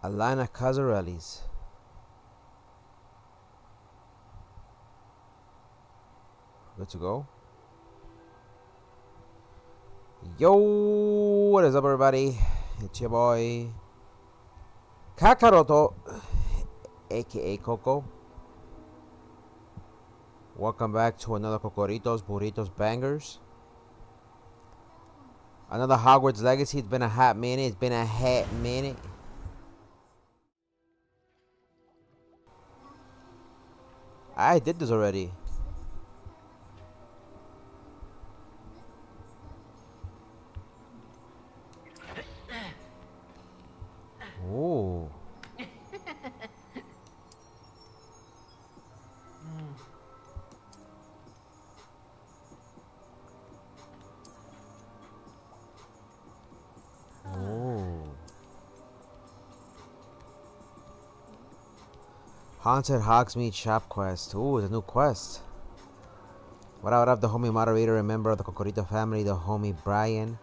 Alana Cazarelli's. Good to go. Yo, what is up, everybody? It's your boy Kakaroto, aka Coco. Welcome back to another Cocoritos Burritos Bangers. Another Hogwarts Legacy. It's been a hot minute. I did this already. Ooh. Haunted Hogsmeade Shop Quest. Ooh, the new quest. What up, the homie moderator and member of the Cocorito family, the homie Brian.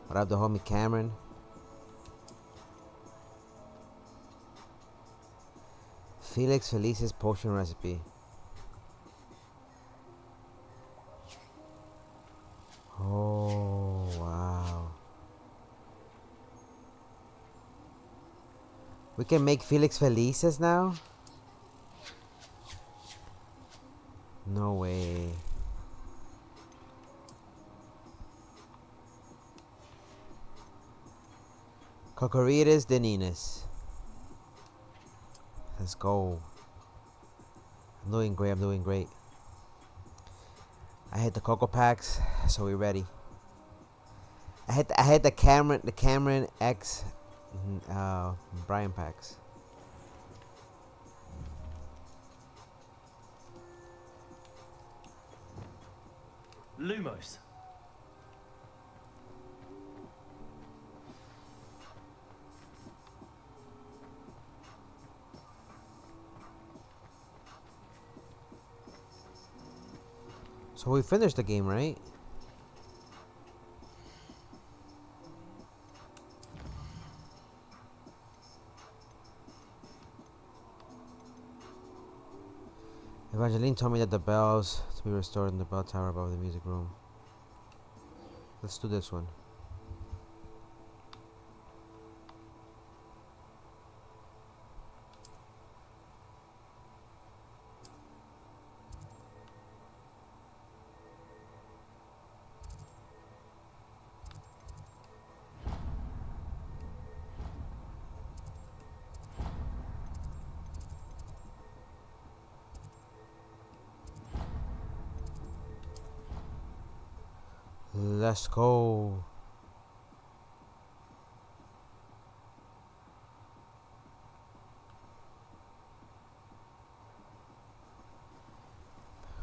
What up, the homie Cameron. Felix Felice's potion recipe. Oh, wow. We can make Felix Felices now? No way. Cocoritas de Ninas. Let's go. I'm doing great. I hit the Coco packs, so we're ready. I hit the Cameron X Brian packs. Lumos. So we finished the game, right? Evangeline told me that the bells to be restored in the bell tower above the music room. Let's do this one. Let's go.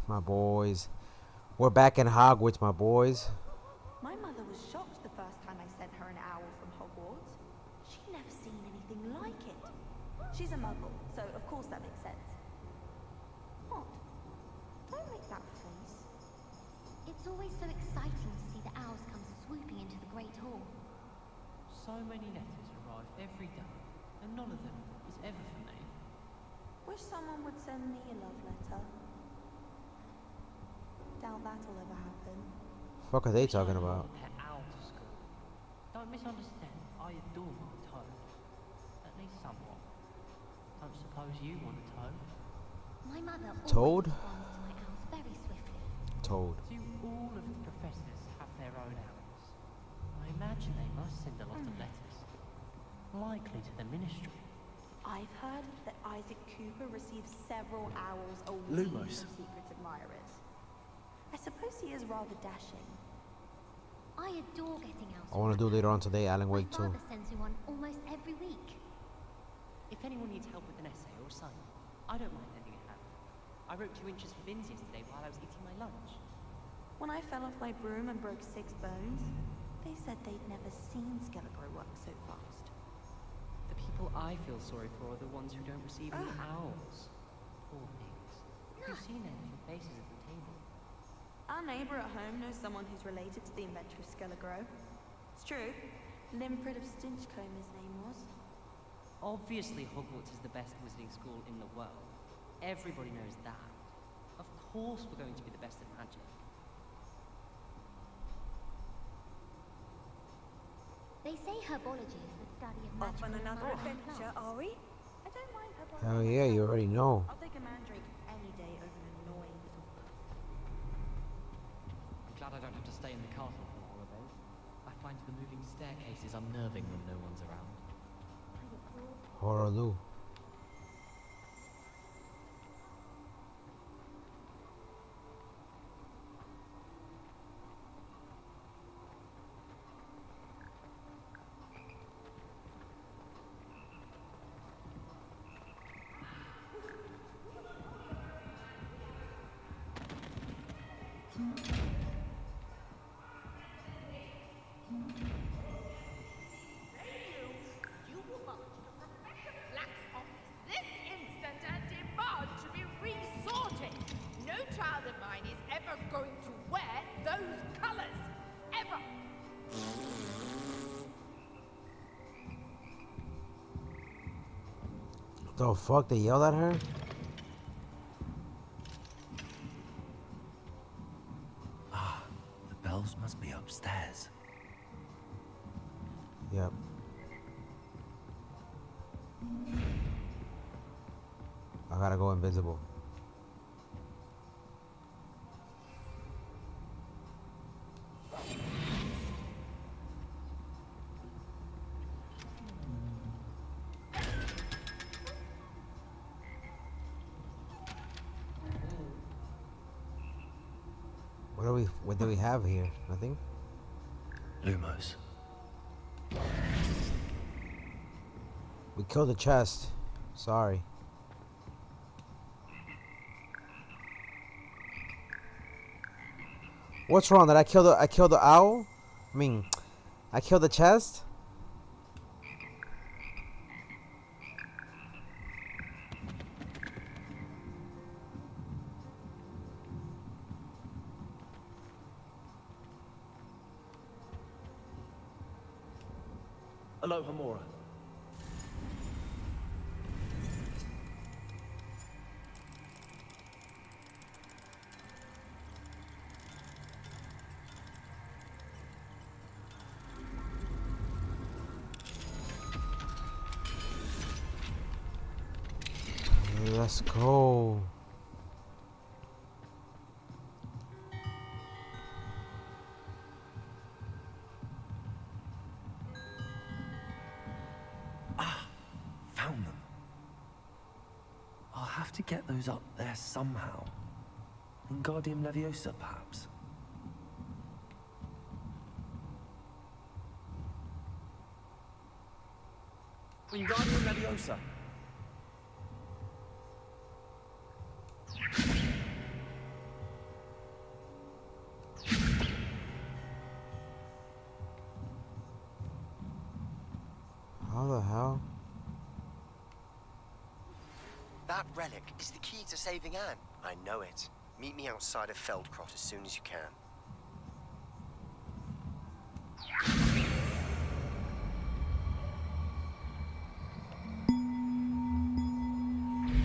My boys. We're back in Hogwarts, my boys. My mother was shocked the first time I sent her an owl from Hogwarts. She'd never seen anything like it. She's a muggle, so of course that makes sense. What? Don't make that face. It's always so exciting to see the owls come swooping into the Great Hall. So many letters arrive every day, and none of them is ever for me. Wish someone would send me a love letter. Doubt that'll ever happen. Fuck are they talking about? Pet owl to school. Don't misunderstand. I adore my toad. At least somewhat. Don't suppose you want a toad? My mother Toad? always responds to my owls very swiftly. Toad. Do all of the professors have their own owls? I imagine they must send a lot of letters. Likely to the ministry. I've heard that Isaac Cooper receives several owls a week Lumos. from secret admirers. I suppose he is rather dashing. I adore getting owls. I want to do later on today Alan My Wake 2. father sends me one almost every week. If anyone needs help with an essay or assignment, I don't mind lending a hand. I wrote 2 inches for bins yesterday while I was eating my lunch. When I fell off my broom and broke 6 bones, they said they'd never seen Skelegro work so fast. The people I feel sorry for are the ones who don't receive any owls. Poor things. You've seen their little faces at the table. Our neighbour at home knows someone who's related to the inventor of Skelegro. It's true. Limfred of Stinchcombe his name was. Obviously, Hogwarts is the best wizarding school in the world. Everybody knows that. Of course we're going to be the best at magic. They say herbology is the study of Off magical on and another mundane adventure, plants. are we? I don't mind her. Hell yeah, you already know. I'll take a mandrake any day over an annoying little. I'm glad I don't have to stay in the castle for the holidays. I find the moving staircases unnerving when no one's around. Horaloo. You will march to Professor Black's office this instant and demand to be resorted. No child of mine is ever going to wear those colors. Ever. The fuck, they yelled at her? The bells must be upstairs. Yep. I gotta go invisible. What do we have here? Nothing? Lumos. We killed the chest. Sorry. What's wrong? Did I kill the owl? I mean, I killed the chest? Hello, Hamora. Let's go. Found them. I'll have to get those up there somehow. In Guardium Leviosa, perhaps. In Guardium Leviosa. How the hell? That relic is the key to saving Anne. I know it. Meet me outside of Feldcroft as soon as you can.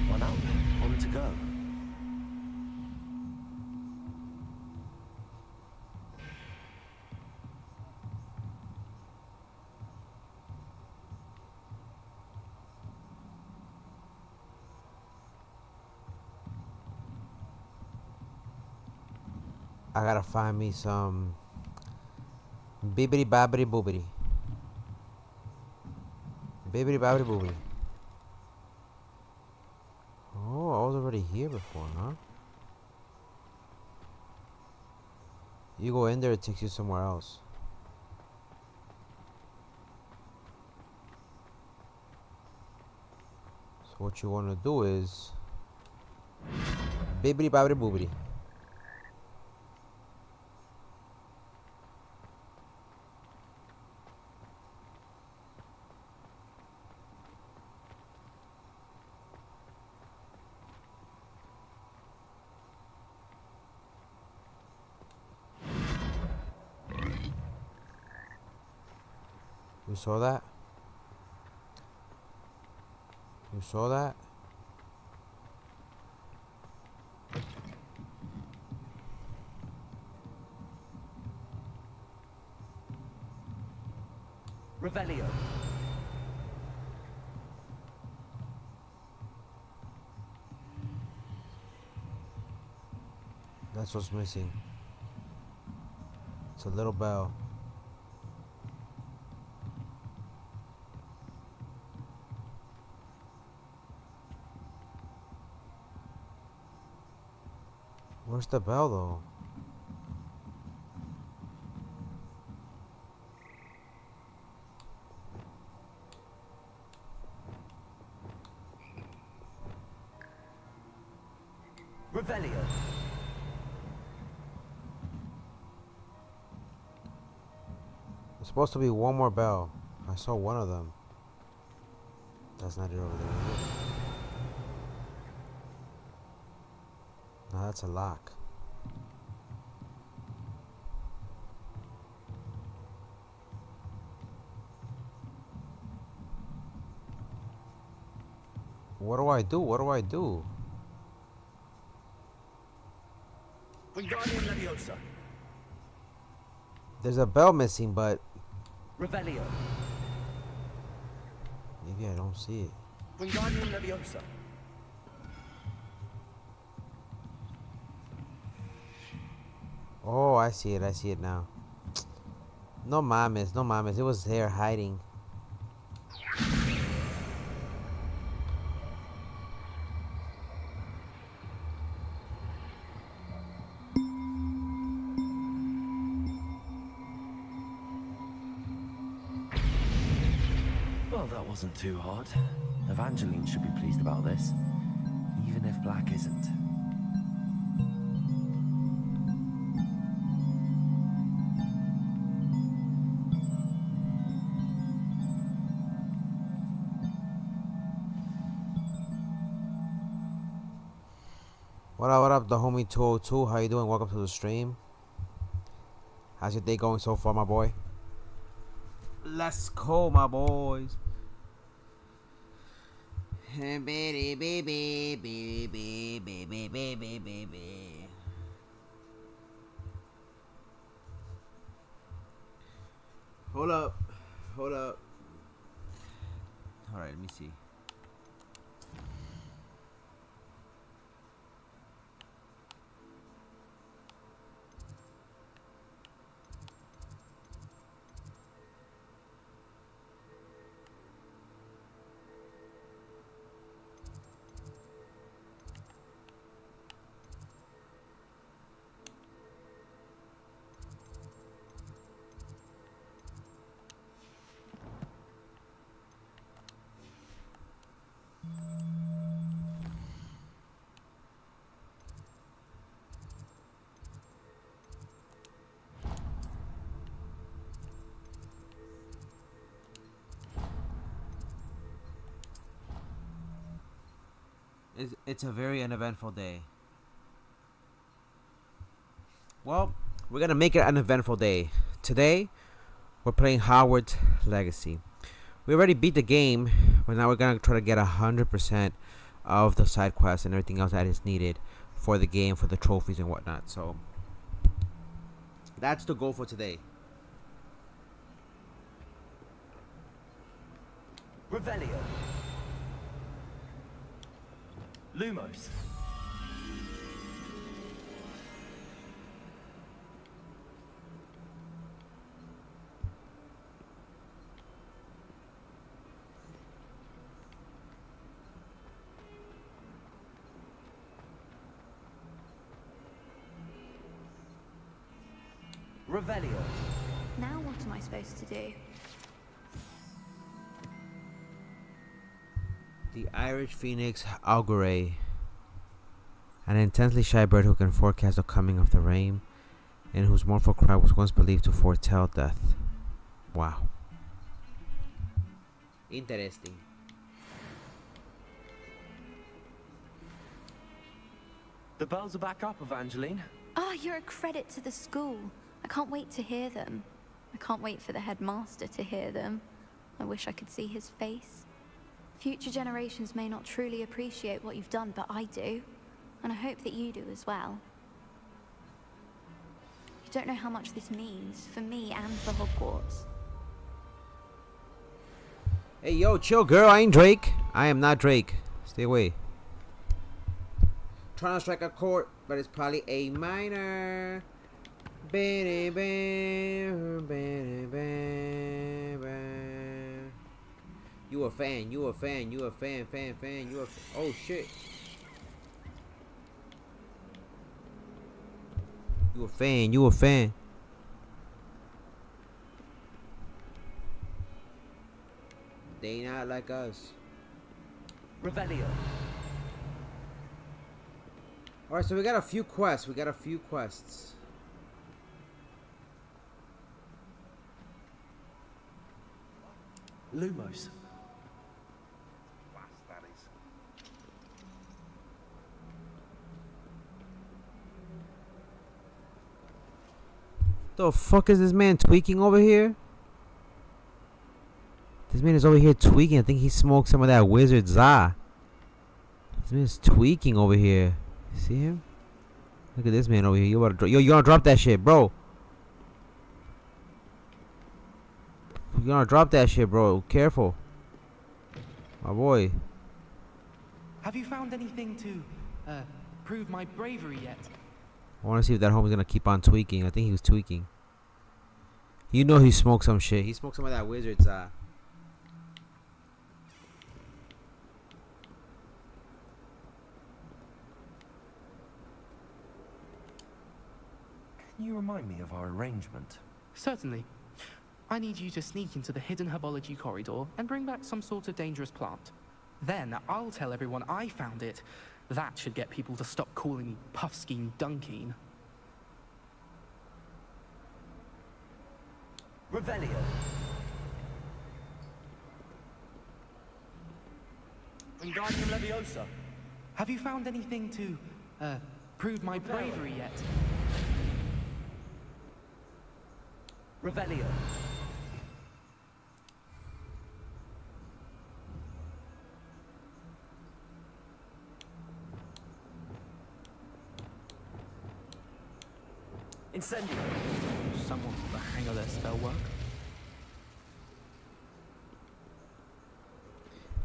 One up, on to go. I gotta find me some bibbity babbity boobity. Bibbity babbity boobity. Oh, I was already here before, huh? You go in there, it takes you somewhere else. So what you want to do is bibbity babbity boobity. You saw that? You saw that? Revelio. That's what's missing. It's a little bell. Where's the bell though? Revelio. There's supposed to be one more bell. I saw one of them. That's not it over there, is it? No, that's a lock. What do I do? What do I do? Wingardium Leviosa. There's a bell missing, but Revelio. maybe I don't see it. Wingardium Leviosa. Oh, I see it. I see it now. No mames, no mames. It was there hiding. Well, that wasn't too hard. Evangeline should be pleased about this, even if Black isn't. What up, the homie 202? How you doing? Welcome to the stream. How's your day going so far, my boy? Let's go, my boys. Baby, baby, baby, baby, baby, baby. Hold up. Hold up. Alright, let me see. It's a very uneventful day. Well, we're gonna make it an eventful day. Today, we're playing Hogwarts Legacy. We already beat the game, but now we're gonna try to get 100% of the side quests and everything else that is needed for the game, for the trophies and whatnot. So, that's the goal for today. Revelio. Lumos. Revelio. Now what am I supposed to do? The Irish Phoenix Auguray, an intensely shy bird who can forecast the coming of the rain, and whose mournful cry was once believed to foretell death. Wow. Interesting. The bells are back up, Evangeline. Oh, you're a credit to the school. I can't wait to hear them. I can't wait for the headmaster to hear them. I wish I could see his face. Future generations may not truly appreciate what you've done, but I do. And I hope that you do as well. You don't know how much this means for me and for Hogwarts. Hey, yo, chill, girl. I ain't Drake. I am not Drake. Stay away. Trying to strike a chord, but it's probably A minor. You a fan, you a fan, you a fan, you a oh shit. You a fan, you a fan. They not like us. Revelio. Alright, so we got a few quests. Lumos. The fuck is this man tweaking over here? This man is over here tweaking. I think he smoked some of that wizard za. This man is tweaking over here. See him? Look at this man over here. You gonna drop that shit, bro. You gonna drop that shit, bro. Careful. My boy. Have you found anything to prove my bravery yet? I wanna see if that homie's gonna keep on tweaking. I think he was tweaking. You know he smoked some shit. He smoked some of that wizard za. Can you remind me of our arrangement? Certainly. I need you to sneak into the hidden herbology corridor and bring back some sort of dangerous plant. Then I'll tell everyone I found it. That should get people to stop calling me Puffskein Dunkeen. Revelio. Wingardium Leviosa. Have you found anything to prove my bravery yet? Revelio. Incendio. Someone's got the hang of their spell work.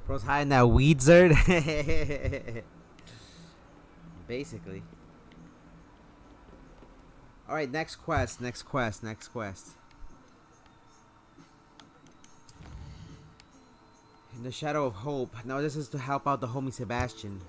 Bro's hiding that weed zerd. Basically. Alright, next quest. In the Shadow of Hope. Now this is to help out the homie Sebastian.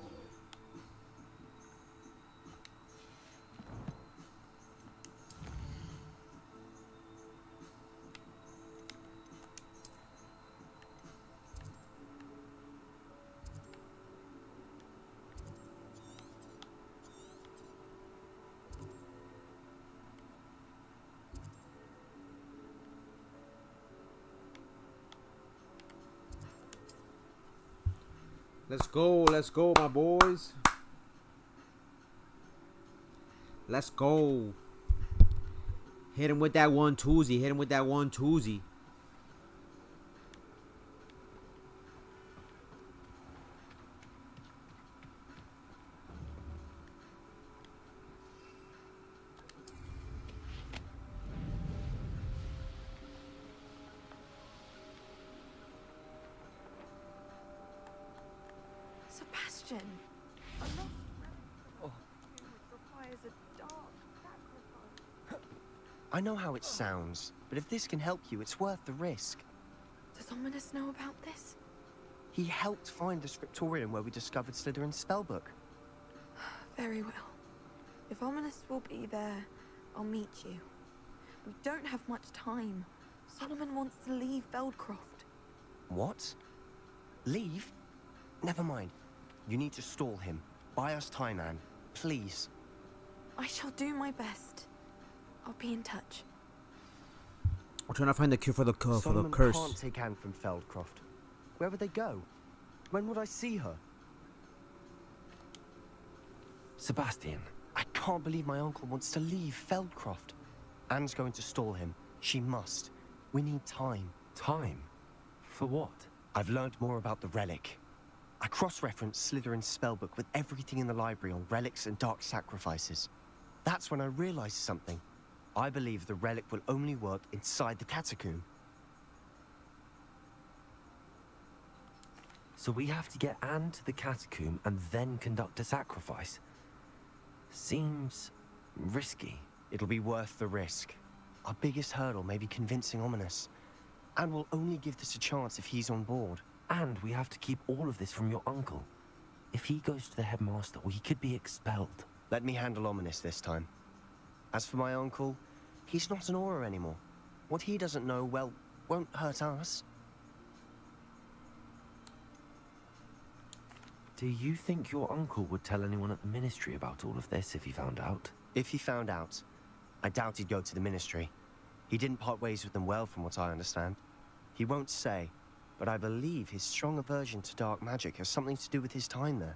Let's go, my boys. Let's go. Hit him with that one twosie. Sebastian, I'm not requires a dark sacrifice. I know how it sounds, but if this can help you, it's worth the risk. Does Ominous know about this? He helped find the scriptorium where we discovered Slytherin's spellbook. Very well. If Ominous will be there, I'll meet you. We don't have much time. Solomon wants to leave Feldcroft. What? Leave? Never mind. You need to stall him. Buy us time, Anne. Please. I shall do my best. I'll be in touch. We're trying to find the cure for the Solomon curse. can't take Anne from Feldcroft. Where would they go? When would I see her? Sebastian. I can't believe my uncle wants to leave Feldcroft. Anne's going to stall him. She must. We need time. Time? For what? I've learned more about the relic. I cross-referenced Slytherin's spellbook with everything in the library on relics and dark sacrifices. That's when I realized something. I believe the relic will only work inside the catacomb. So we have to get Anne to the catacomb and then conduct a sacrifice. Seems risky. It'll be worth the risk. Our biggest hurdle may be convincing Ominous. And we'll only give this a chance if he's on board. And we have to keep all of this from your uncle. If he goes to the headmaster, we could be expelled. Let me handle Ominous this time. As for my uncle, he's not an Auror anymore. What he doesn't know, well, won't hurt us. Do you think your uncle would tell anyone at the Ministry about all of this if he found out? If he found out, I doubt he'd go to the Ministry. He didn't part ways with them well, from what I understand. He won't say, but I believe his strong aversion to dark magic has something to do with his time there.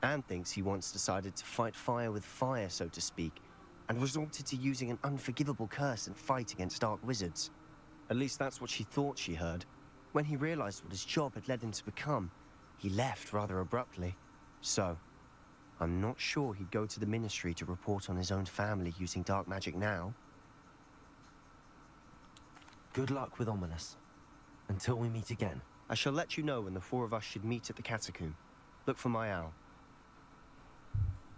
Anne thinks he once decided to fight fire with fire, so to speak, and resorted to using an unforgivable curse and fight against dark wizards. At least that's what she thought she heard. When he realized what his job had led him to become, he left rather abruptly. So, I'm not sure he'd go to the Ministry to report on his own family using dark magic now. Good luck with Ominous. Until we meet again. I shall let you know when the four of us should meet at the catacomb. Look for my owl.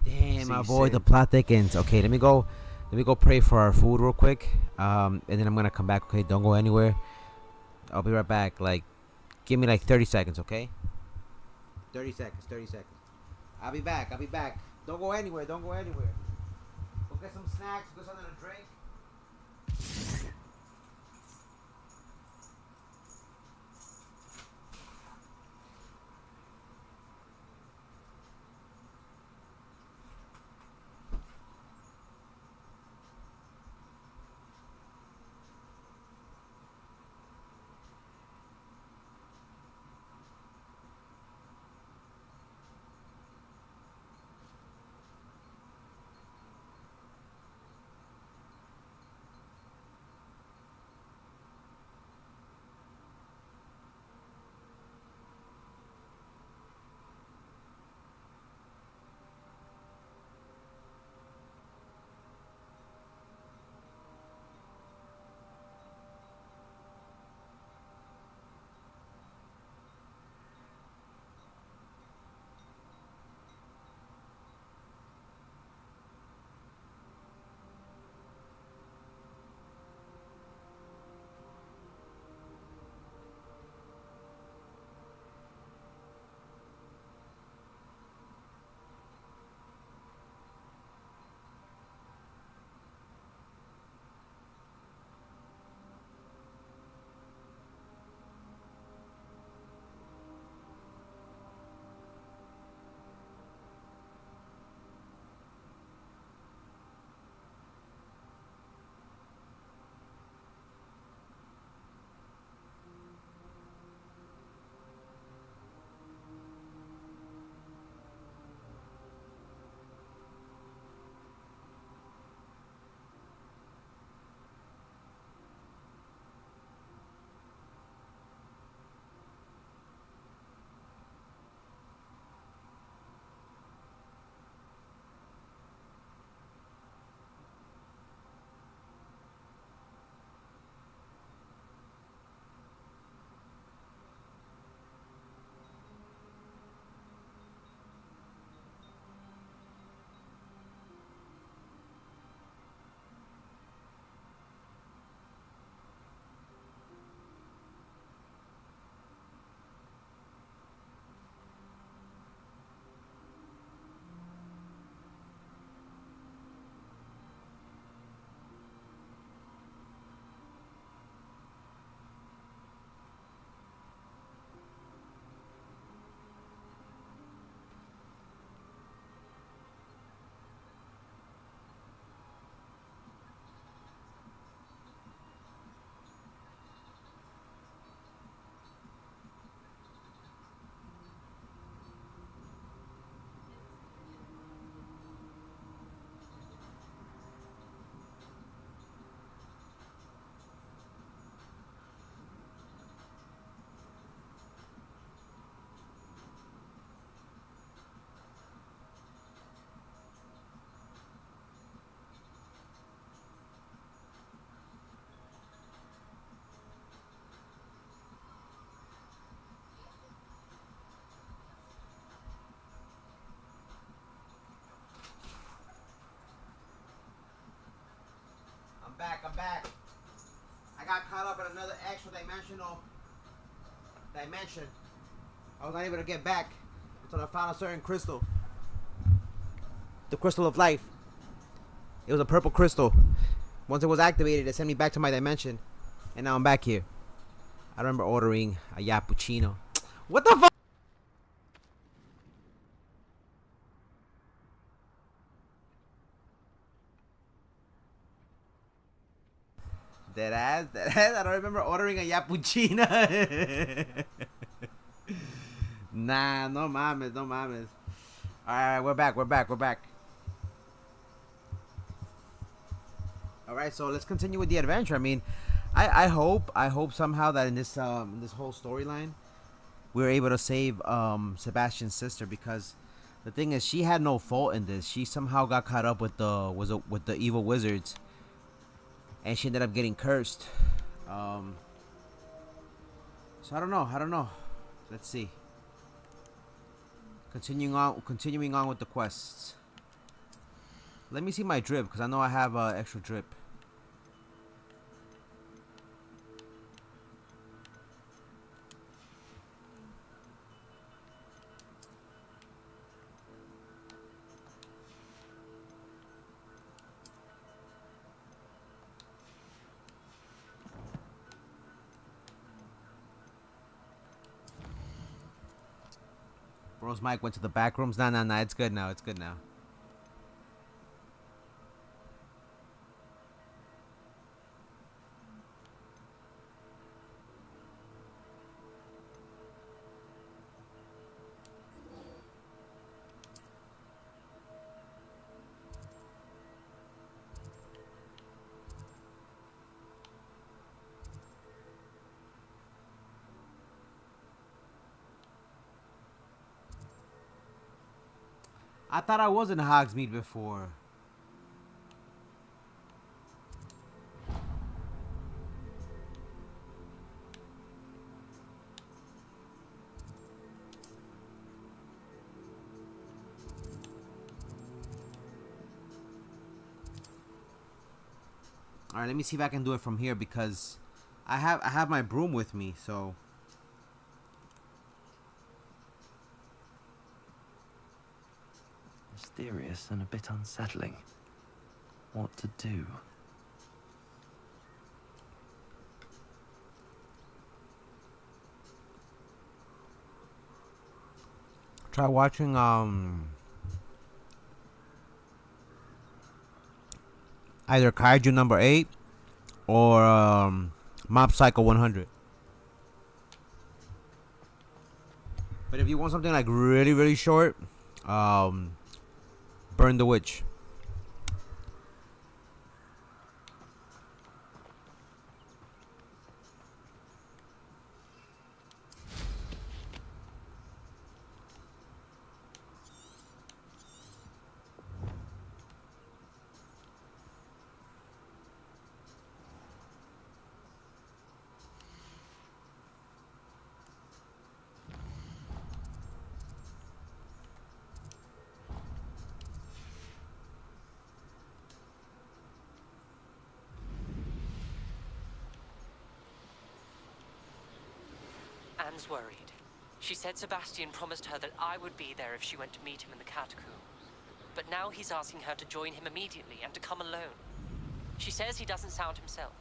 Damn, my boy, the plot thickens. Okay, let me go pray for our food real quick. And then I'm gonna come back. Okay, don't go anywhere. I'll be right back. Like, give me like 30 seconds, okay? 30 seconds. I'll be back. Don't go anywhere. Go get some snacks. Go get something to drink. I'm back. I got caught up in another extra dimensional dimension. I was not able to get back until I found a certain crystal. The crystal of life. It was a purple crystal. Once it was activated, it sent me back to my dimension. And now I'm back here. I remember ordering a cappuccino. What the fuck? Dead ass. I don't remember ordering a cappuccino. Nah, no mames. Alright, we're back. Alright, so let's continue with the adventure. I mean, I hope somehow that in this whole storyline we were able to save Sebastian's sister, because the thing is, she had no fault in this. She somehow got caught up with the evil wizards, and she ended up getting cursed. So I don't know. Let's see. Continuing on with the quests. Let me see my drip, because I know I have extra drip. Bro's mic went to the back rooms. Nah. It's good now. I thought I was in Hogsmeade before. All right, let me see if I can do it from here, because I have my broom with me, so. Mysterious and a bit unsettling. What to do? Try watching either Kaiju number 8 or Mob Psycho 100. But if you want something like really short, Burn the Witch. Anne's worried. She said Sebastian promised her that I would be there if she went to meet him in the catacomb. But now he's asking her to join him immediately and to come alone. She says he doesn't sound himself.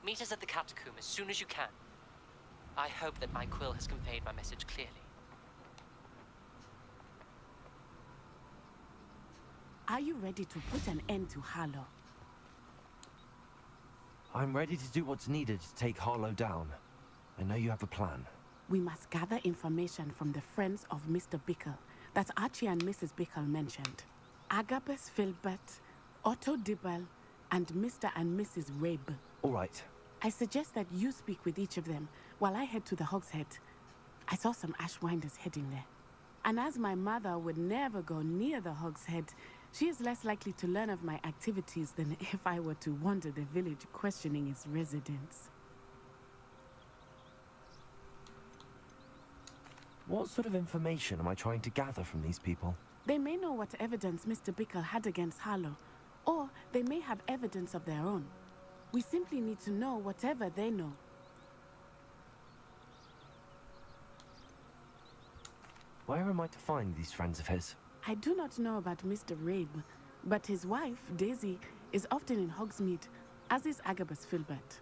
Meet us at the catacomb as soon as you can. I hope that my quill has conveyed my message clearly. Are you ready to put an end to Harlow? I'm ready to do what's needed to take Harlow down. I know you have a plan. We must gather information from the friends of Mr. Bickle that Archie and Mrs. Bickle mentioned. Agabus Filbert, Otto Dibble, and Mr. and Mrs. Rabe. All right. I suggest that you speak with each of them while I head to the Hogshead. I saw some Ashwinders heading there. And as my mother would never go near the Hogshead, she is less likely to learn of my activities than if I were to wander the village questioning its residents. What sort of information am I trying to gather from these people? They may know what evidence Mr. Bickle had against Harlow, Or they may have evidence of their own. We simply need to know whatever they know. Where am I to find these friends of his? I do not know about Mr. Rabe, but his wife, Daisy, is often in Hogsmeade, as is Agabus Filbert.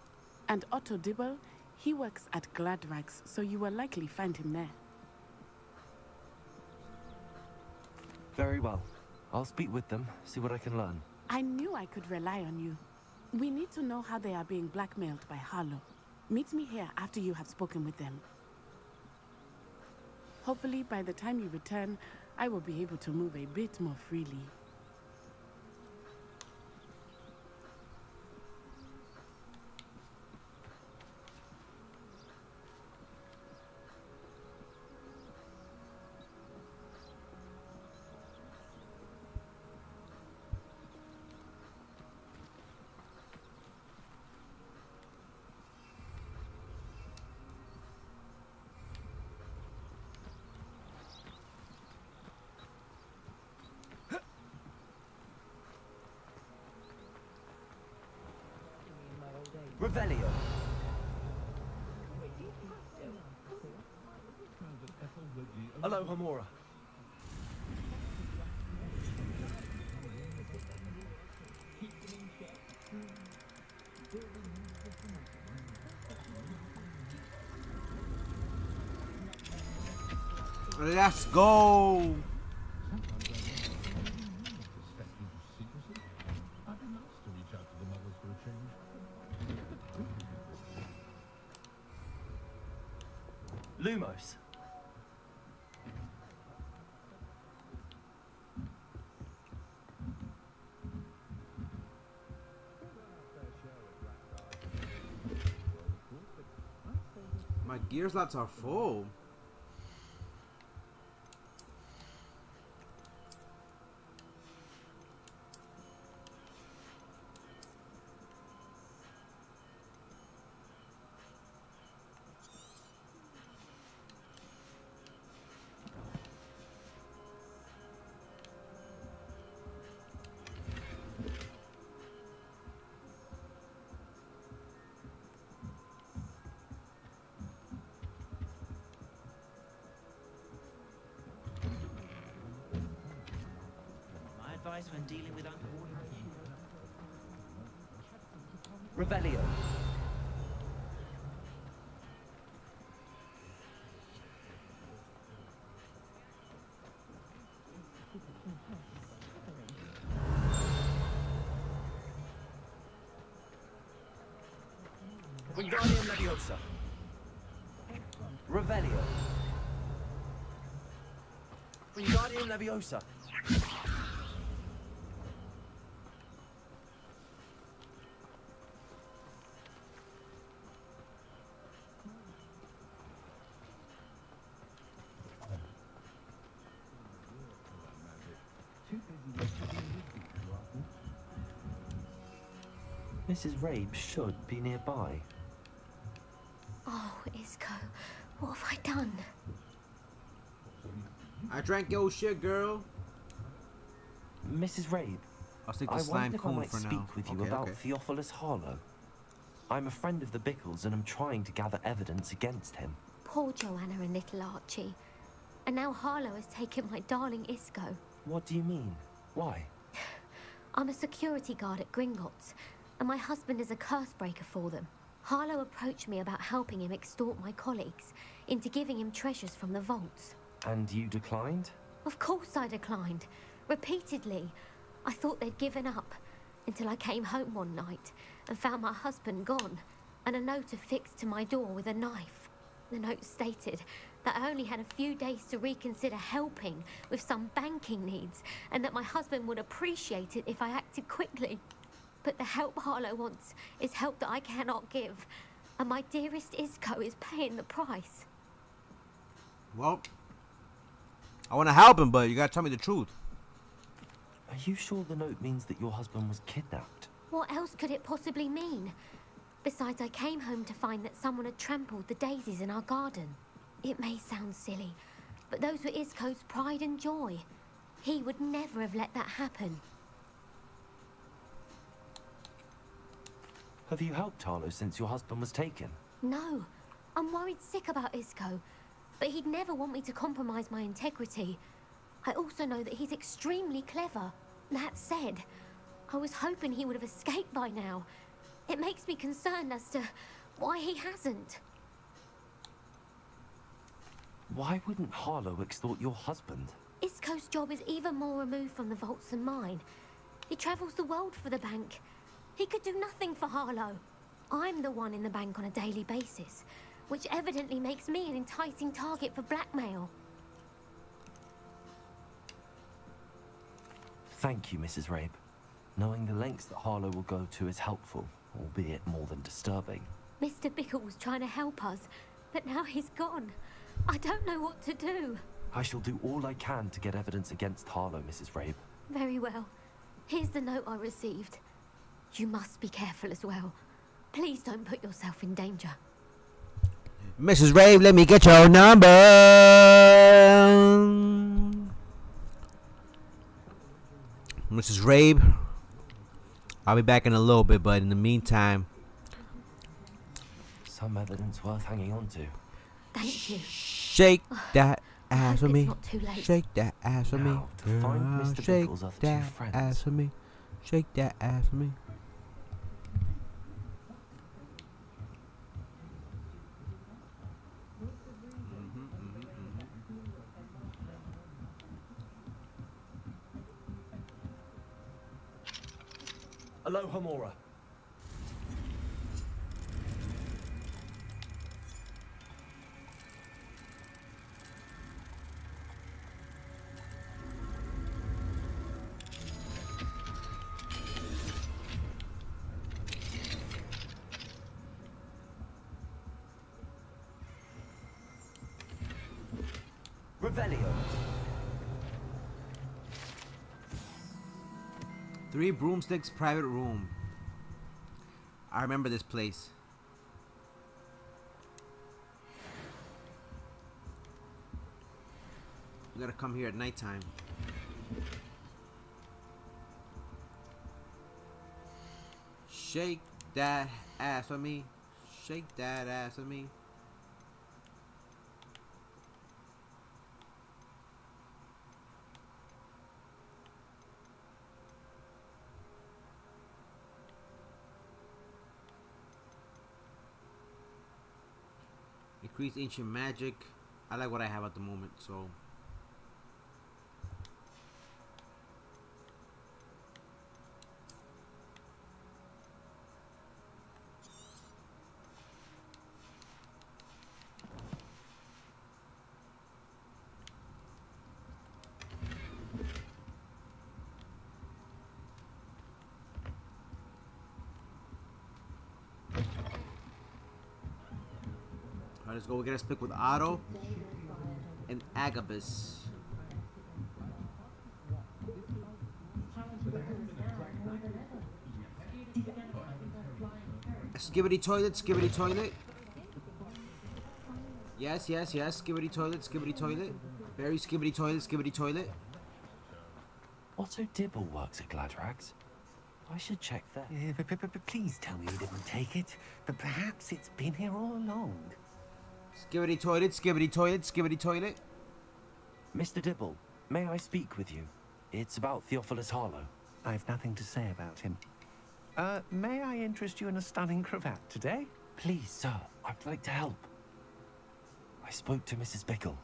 And Otto Dibble, he works at Gladrags, so you will likely find him there. Very well. I'll speak with them, see what I can learn. I knew I could rely on you. We need to know how they are being blackmailed by Harlow. Meet me here after you have spoken with them. Hopefully, by the time you return, I will be able to move a bit more freely. Revelio. Hello, Hamora. Let's go. Lumos. My gear slots are full. When dealing with Revelio. Wingardium Leviosa. Revelio. Wingardium Leviosa. Mrs. Rabe should be nearby. Oh, Isco, what have I done? I drank your shit, girl. Mrs. Rabe, I'll stick to I Slime wondered if I Coon might for speak now. with you Okay, about okay. Theophilus Harlow. I'm a friend of the Bickles and I'm trying to gather evidence against him. Poor Joanna and little Archie. And now Harlow has taken my darling Isco. What do you mean? Why? I'm a security guard at Gringotts, and my husband is a curse breaker for them. Harlow approached me about helping him extort my colleagues into giving him treasures from the vaults. And you declined? Of course I declined. Repeatedly. I thought they'd given up, until I came home one night and found my husband gone, and a note affixed to my door with a knife. The note stated that I only had a few days to reconsider helping with some banking needs, and that my husband would appreciate it if I acted quickly. But the help Harlow wants is help that I cannot give, and my dearest Isco is paying the price. Well, I want to help him, but you gotta tell me the truth. Are you sure the note means that your husband was kidnapped? What else could it possibly mean? Besides, I came home to find that someone had trampled the daisies in our garden. It may sound silly, but those were Isco's pride and joy. He would never have let that happen. Have you helped Harlow since your husband was taken? No, I'm worried sick about Isco, but he'd never want me to compromise my integrity. I also know that he's extremely clever. That said, I was hoping he would have escaped by now. It makes me concerned as to why he hasn't. Why wouldn't Harlow extort your husband? Isco's job is even more removed from the vaults than mine. He travels the world for the bank. He could do nothing for Harlow. I'm the one in the bank on a daily basis, which evidently makes me an enticing target for blackmail. Thank you, Mrs. Rabe. Knowing the lengths that Harlow will go to is helpful, albeit more than disturbing. Mr. Bickle was trying to help us, but now he's gone. I don't know what to do. I shall do all I can to get evidence against Harlow, Mrs. Rabe. Very well. Here's the note I received. You must be careful as well. Please don't put yourself in danger. Mrs. Rabe, let me get your number. Mrs. Rabe, I'll be back in a little bit, but in the meantime, Some evidence worth hanging on to. Thank you. shake that ass for It's me. not too late. Shake that ass for me. Now, to find Girl, Mr. shake Bickle's other two that friends. ass for me. Shake that ass for me. Aloha Mora. Revelio. 3 Broomsticks private room. I remember this place. We gotta come here at nighttime. Shake that ass for me. Shake that ass for me. Increase ancient magic. I like what I have at the moment, so. Alright, let's go. We're gonna speak with Otto and Agabus. Skibbity toilet, skibbity toilet. Yes, yes, yes. Skibbity toilet, skibbity toilet. Very skibbity toilet, skibbity toilet. Otto Dibble works at Gladrags. I should check there. Please tell me you didn't take it. But perhaps it's been here all along. Skibbity toilet, skibbity toilet, skibbity toilet. Mr. Dibble, may I speak with you? It's about Theophilus Harlow. I've nothing to say about him. May I interest you in a stunning cravat today? Please, sir, I'd like to help. I spoke to Mrs. Bickle.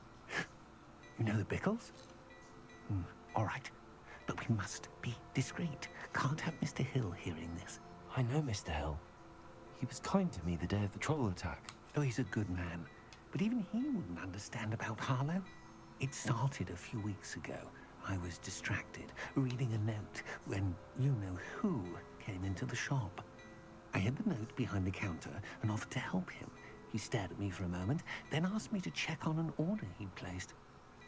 You know the Bickles? All right. But we must be discreet. Can't have Mr. Hill hearing this. I know Mr. Hill. He was kind to me the day of the troll attack. Oh, he's a good man. But even he wouldn't understand about Harlow. It started a few weeks ago. I was distracted, reading a note, when you-know-who came into the shop. I hid the note behind the counter and offered to help him. He stared at me for a moment, then asked me to check on an order he'd placed.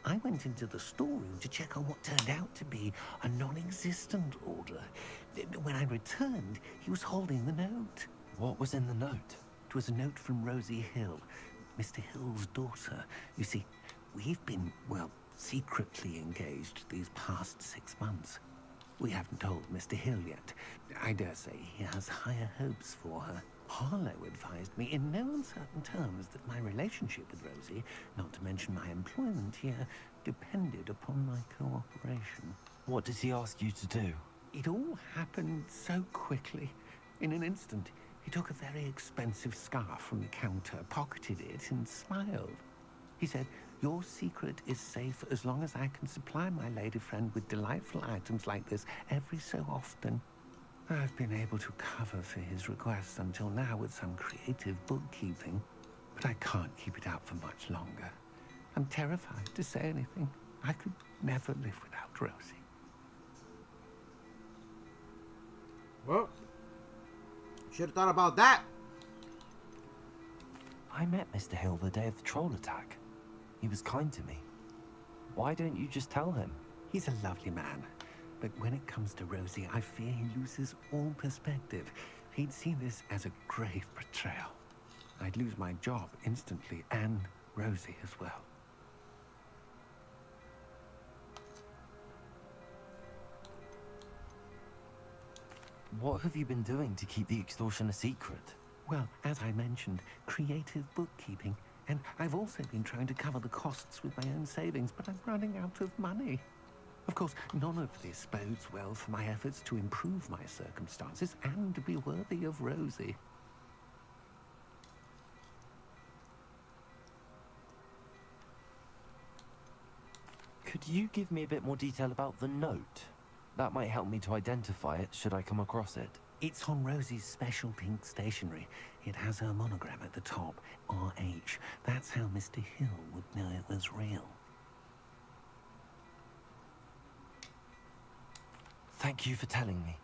I went into the storeroom to check on what turned out to be a non-existent order. When I returned, he was holding the note. What was in the note? It was a note from Rosie Hill, Mr. Hill's daughter. You see, we've been, well, secretly engaged these past 6 months. We haven't told Mr. Hill yet. I dare say he has higher hopes for her. Harlow advised me in no uncertain terms that my relationship with Rosie, not to mention my employment here, depended upon my cooperation. What did he ask you to do? It all happened so quickly. In an instant, he took a very expensive scarf from the counter, pocketed it, and smiled. He said, "Your secret is safe as long as I can supply my lady friend with delightful items like this every so often." I've been able to cover for his requests until now with some creative bookkeeping, but I can't keep it out for much longer. I'm terrified to say anything. I could never live without Rosie. Well, should have thought about that. I met Mr. Hill the day of the troll attack. He was kind to me. Why don't you just tell him? He's a lovely man, but when it comes to Rosie, I fear he loses all perspective. He'd see this as a grave betrayal. I'd lose my job instantly, and Rosie as well. What have you been doing to keep the extortion a secret? Well, as I mentioned, creative bookkeeping. And I've also been trying to cover the costs with my own savings, but I'm running out of money. Of course, none of this bodes well for my efforts to improve my circumstances and to be worthy of Rosie. Could you give me a bit more detail about the note? That might help me to identify it should I come across it. It's on Rosie's special pink stationery. It has her monogram at the top, RH. That's how Mr. Hill would know it was real. Thank you for telling me.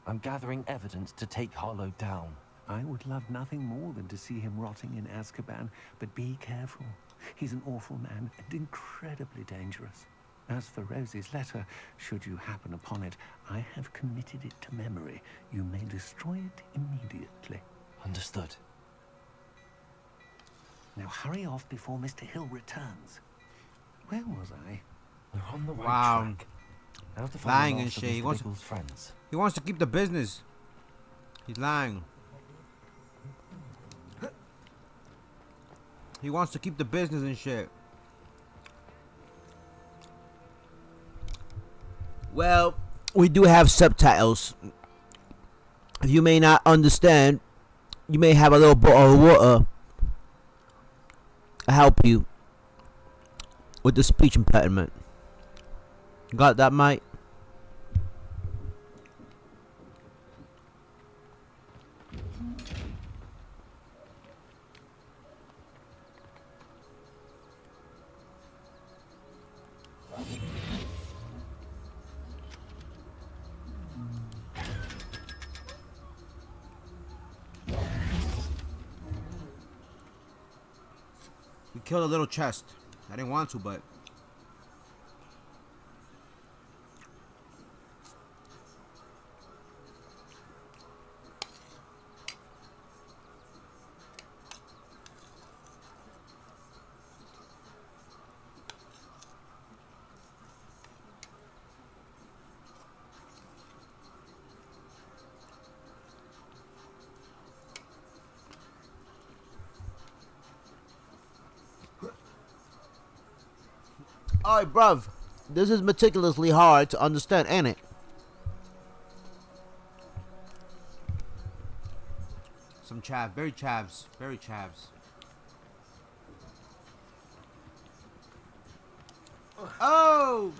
I'm gathering evidence to take Harlow down. I would love nothing more than to see him rotting in Azkaban, but be careful. He's an awful man and incredibly dangerous. As for Rosie's letter, should you happen upon it, I have committed it to memory. You may destroy it immediately. Understood. Now hurry off before Mr. Hill returns. Where was I? We're on the right Wow. track. Now to find Lying the and last of shit. He Mr. wants Biggles' friends. He wants to keep the business. He's lying. He wants to keep the business and shit. Well, we do have subtitles. If you may not understand, you may have a little bottle of water to help you with the speech impediment. You got that, mate? We killed a little chest. I didn't want to, but alright, bruv. This is meticulously hard to understand, ain't it? Some chav, very chavs, very chavs. Oh!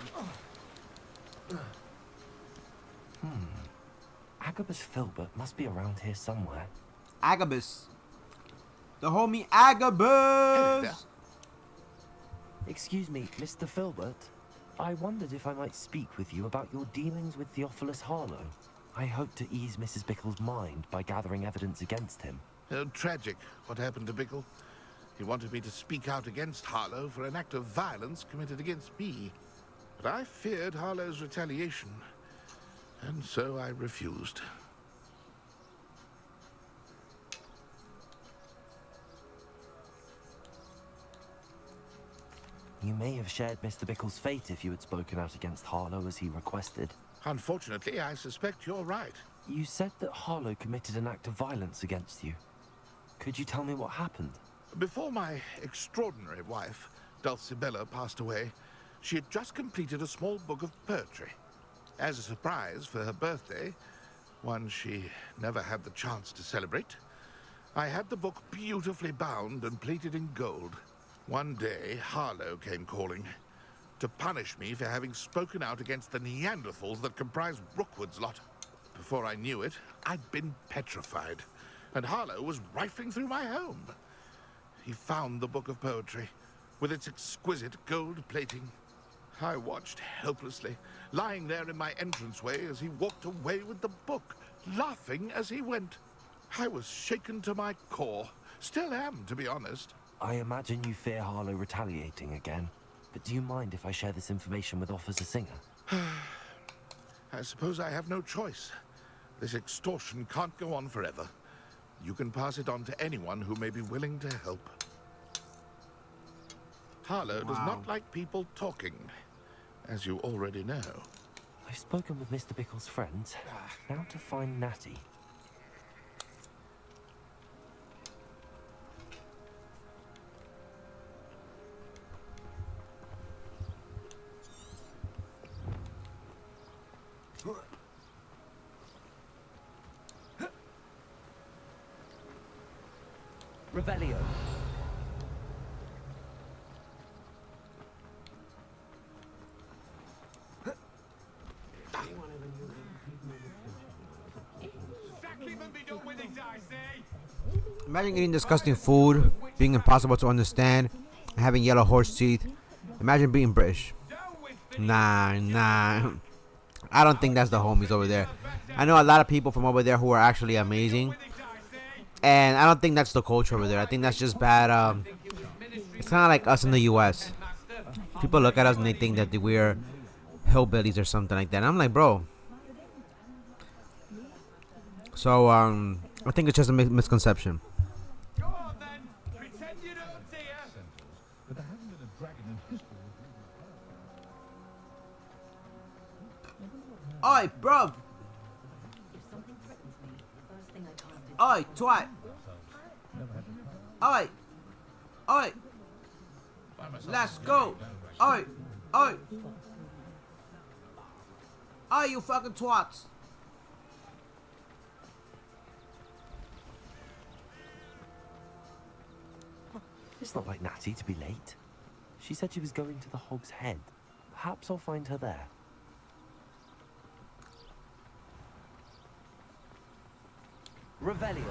Agabus Filbert must be around here somewhere. Agabus. The homie Agabus! Excuse me, Mr. Filbert. I wondered if I might speak with you about your dealings with Theophilus Harlow. I hope to ease Mrs. Bickle's mind by gathering evidence against him. Oh, tragic what happened to Bickle. He wanted me to speak out against Harlow for an act of violence committed against me. But I feared Harlow's retaliation, and so I refused. You may have shared Mr. Bickle's fate if you had spoken out against Harlow as he requested. Unfortunately, I suspect you're right. You said that Harlow committed an act of violence against you. Could you tell me what happened? Before my extraordinary wife, Dulcibella, passed away, she had just completed a small book of poetry. As a surprise for her birthday, one she never had the chance to celebrate, I had the book beautifully bound and plated in gold. One day, Harlow came calling to punish me for having spoken out against the Neanderthals that comprise Rookwood's lot. Before I knew it, I'd been petrified, and Harlow was rifling through my home. He found the book of poetry, with its exquisite gold plating. I watched helplessly, lying there in my entranceway as he walked away with the book, laughing as he went. I was shaken to my core. Still am, to be honest. I imagine you fear Harlow retaliating again. But do you mind if I share this information with Officer Singer? I suppose I have no choice. This extortion can't go on forever. You can pass it on to anyone who may be willing to help. Harlow does not like people talking, as you already know. I've spoken with Mr. Bickle's friends. Now to find Natty. Revelio. Imagine getting disgusting food, being impossible to understand, and having yellow horse teeth. Imagine being British. Nah. I don't think that's the homies over there. I know a lot of people from over there who are actually amazing. And I don't think that's the culture over there. I think that's just bad. It's kind of like us in the U.S. People look at us and they think that we're hillbillies or something like that. And I'm like, bro. So, I think it's just a misconception. Go on then. Pretend you don't see her. But there hasn't been a dragon in history. Oi, bro. Oi, twat. Oi. Let's go. Oi. Oi, you fucking twats. It's not like Natty to be late. She said she was going to the Hog's Head. Perhaps I'll find her there. Revelio.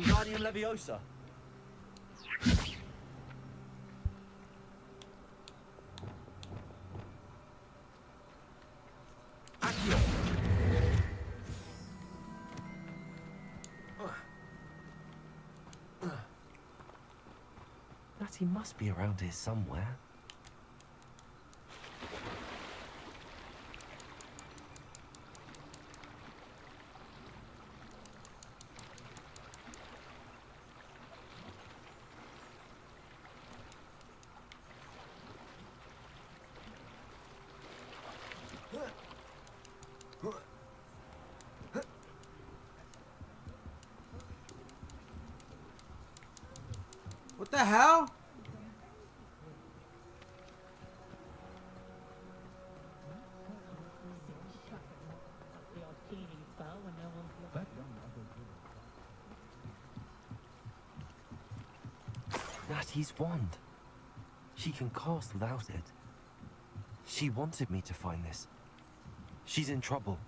Guardian Leviosa. Accio. Natty must be around here somewhere. What the hell? Natty's wand. She can cast without it. She wanted me to find this. She's in trouble.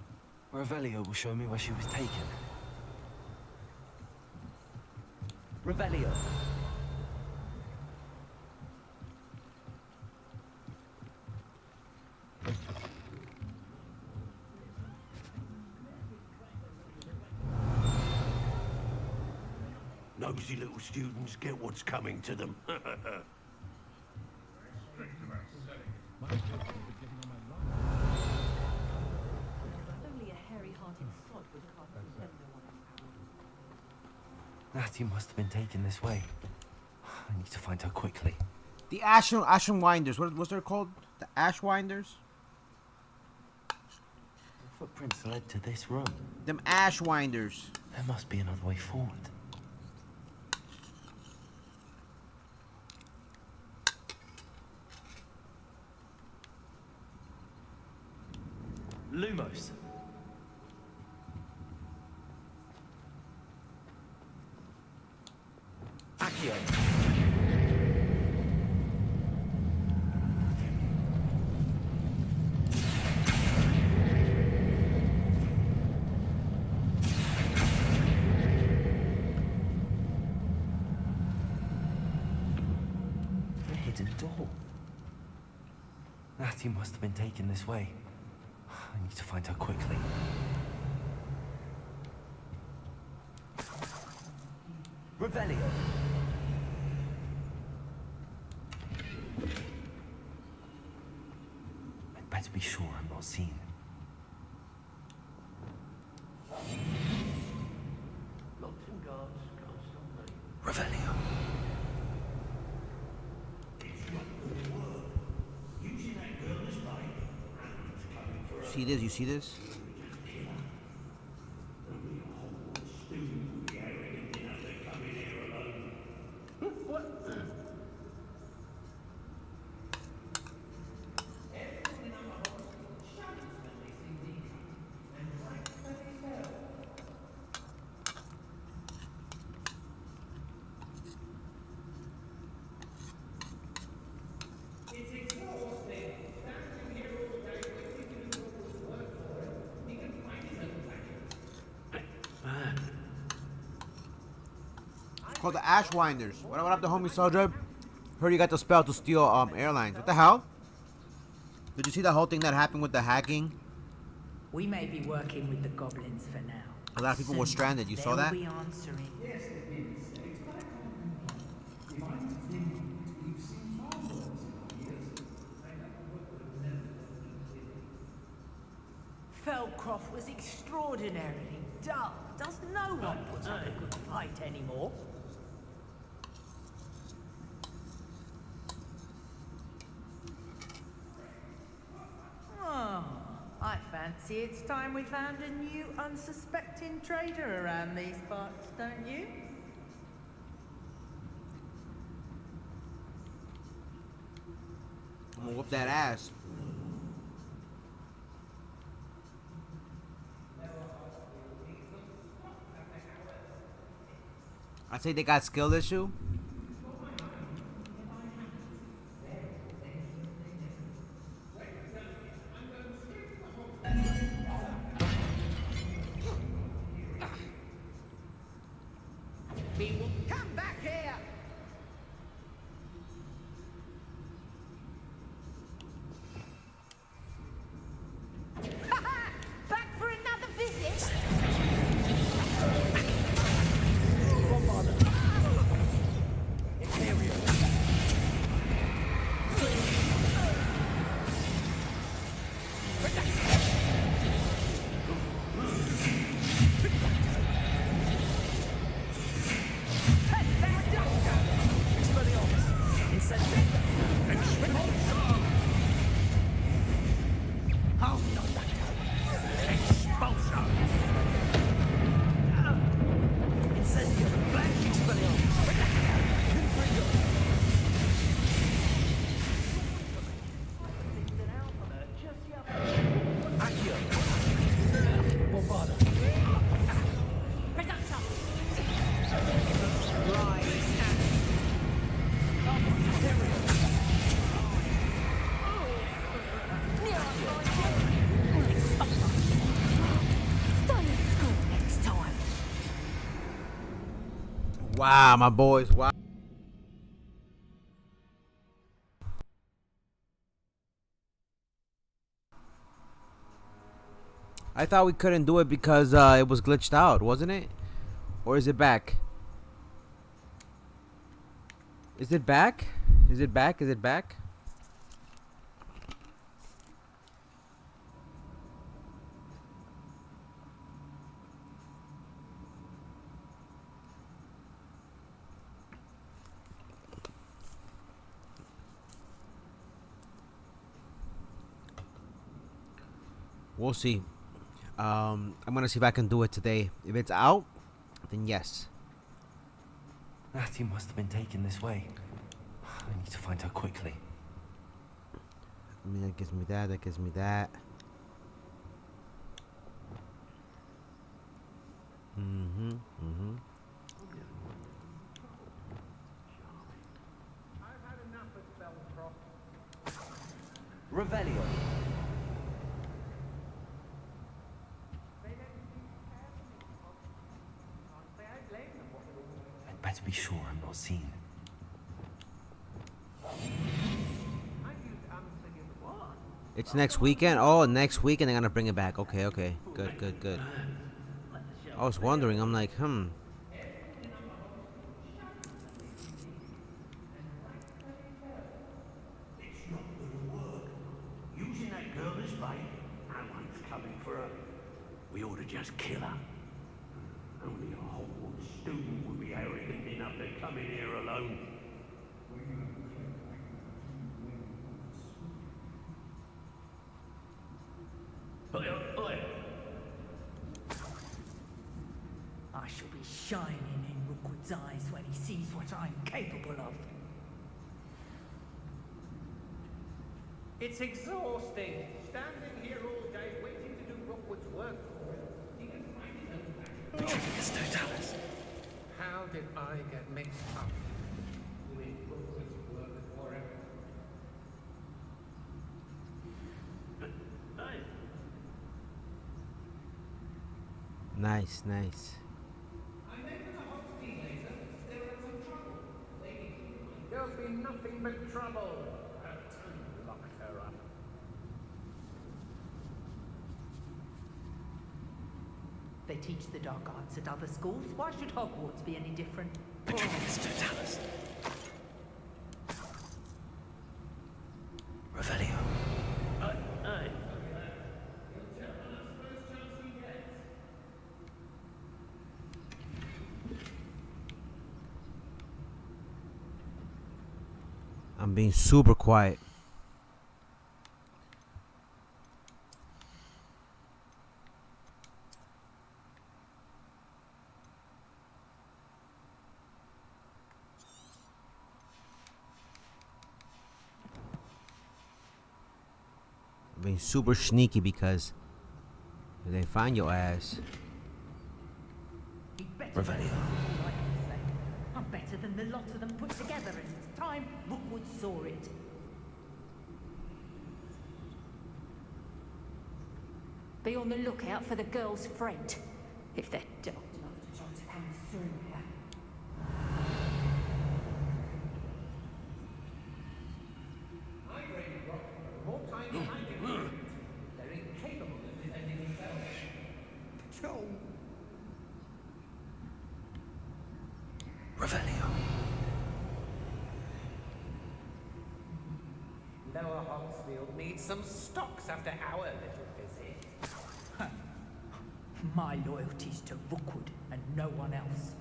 Revelio will show me where she was taken. Revelio. No nosy little students get what's coming to them. Only a hairy-hearted sod would cast his head no one. Natty must have been taken this way. I need to find her quickly. The Ashen Winders. What's they called? The Ash Winders? The footprints led to this room. Them Ash Winders. There must be another way forward. Lumos. Accio. The hidden door. Natty must have been taken this way. I need to find her quickly. Revelio. I'd better be sure I'm not seen. Locks and guards can't stop me. Revelio. See this? You see this? Called the Ash Winders. What up, the homie Soldier? Heard you got the spell to steal airlines. What the hell? Did you see the whole thing that happened with the hacking? We may be working with the goblins for now. A lot of people were stranded. You saw that? They'll be answering. Felcroft was extraordinarily dull. Does no one put up a good fight anymore? Oh, I fancy it's time we found a new unsuspecting trader around these parts, don't you? I'm gonna whoop that ass. I say they got skill issue. Come back here! Back for another visit? Wow, my boys. Wow. I thought we couldn't do it because it was glitched out, wasn't it? Or is it back? Is it back? Is it back? Is it back? We'll see. I'm gonna see if I can do it today. If it's out, then yes. Natty must have been taken this way. I need to find her quickly. I mean, that gives me that. That gives me that. Revelio. I'd better be sure I'm not seen. It's next weekend. Oh, next weekend they're gonna bring it back. Okay, okay, good, good, good. I was wondering. I'm like, It's not gonna work. Using that girl as bait, no one's coming for her. We ought to just kill her. Only a Hogwarts student would be arrogant enough to come in here alone. Oi, oi. I shall be shining in Rookwood's eyes when he sees what I'm capable of. It's exhausting. Standing here all day waiting to do Rookwood's work for him. He can find his own back. Mr. Dallas. How did I get mixed up doing Rookwood's work for him? nice, nice. There'll be nothing but trouble. Locked her up. They teach the dark arts at other schools. Why should Hogwarts be any different? Mr. Dallas. Revelio. I'm being super quiet. I'm being super sneaky because if they find your ass. Revelio. I'm better than the lot of them put together, and it's time Rookwood saw it. Be on the lookout for the girl's friend, if they're daft enough to try to come through here. More time than I can. They're incapable of defending themselves. Revelio. Lower Hogsfield needs some stocks after our little visit. My loyalty's to Rookwood and no one else.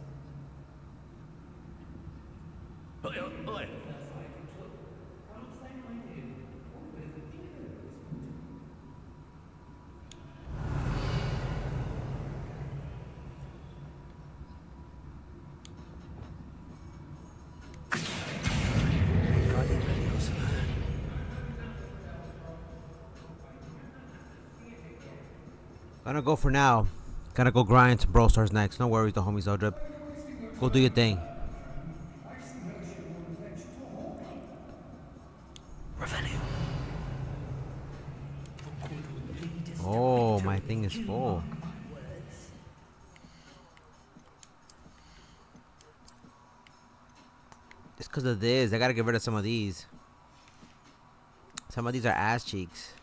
Gonna go for now. Gonna go grind some Brawl Stars next. No worries, the homies, Eldrip. Go do your thing. Revelio. Oh, my thing is full. Just because of this, I gotta get rid of some of these. Some of these are ass cheeks.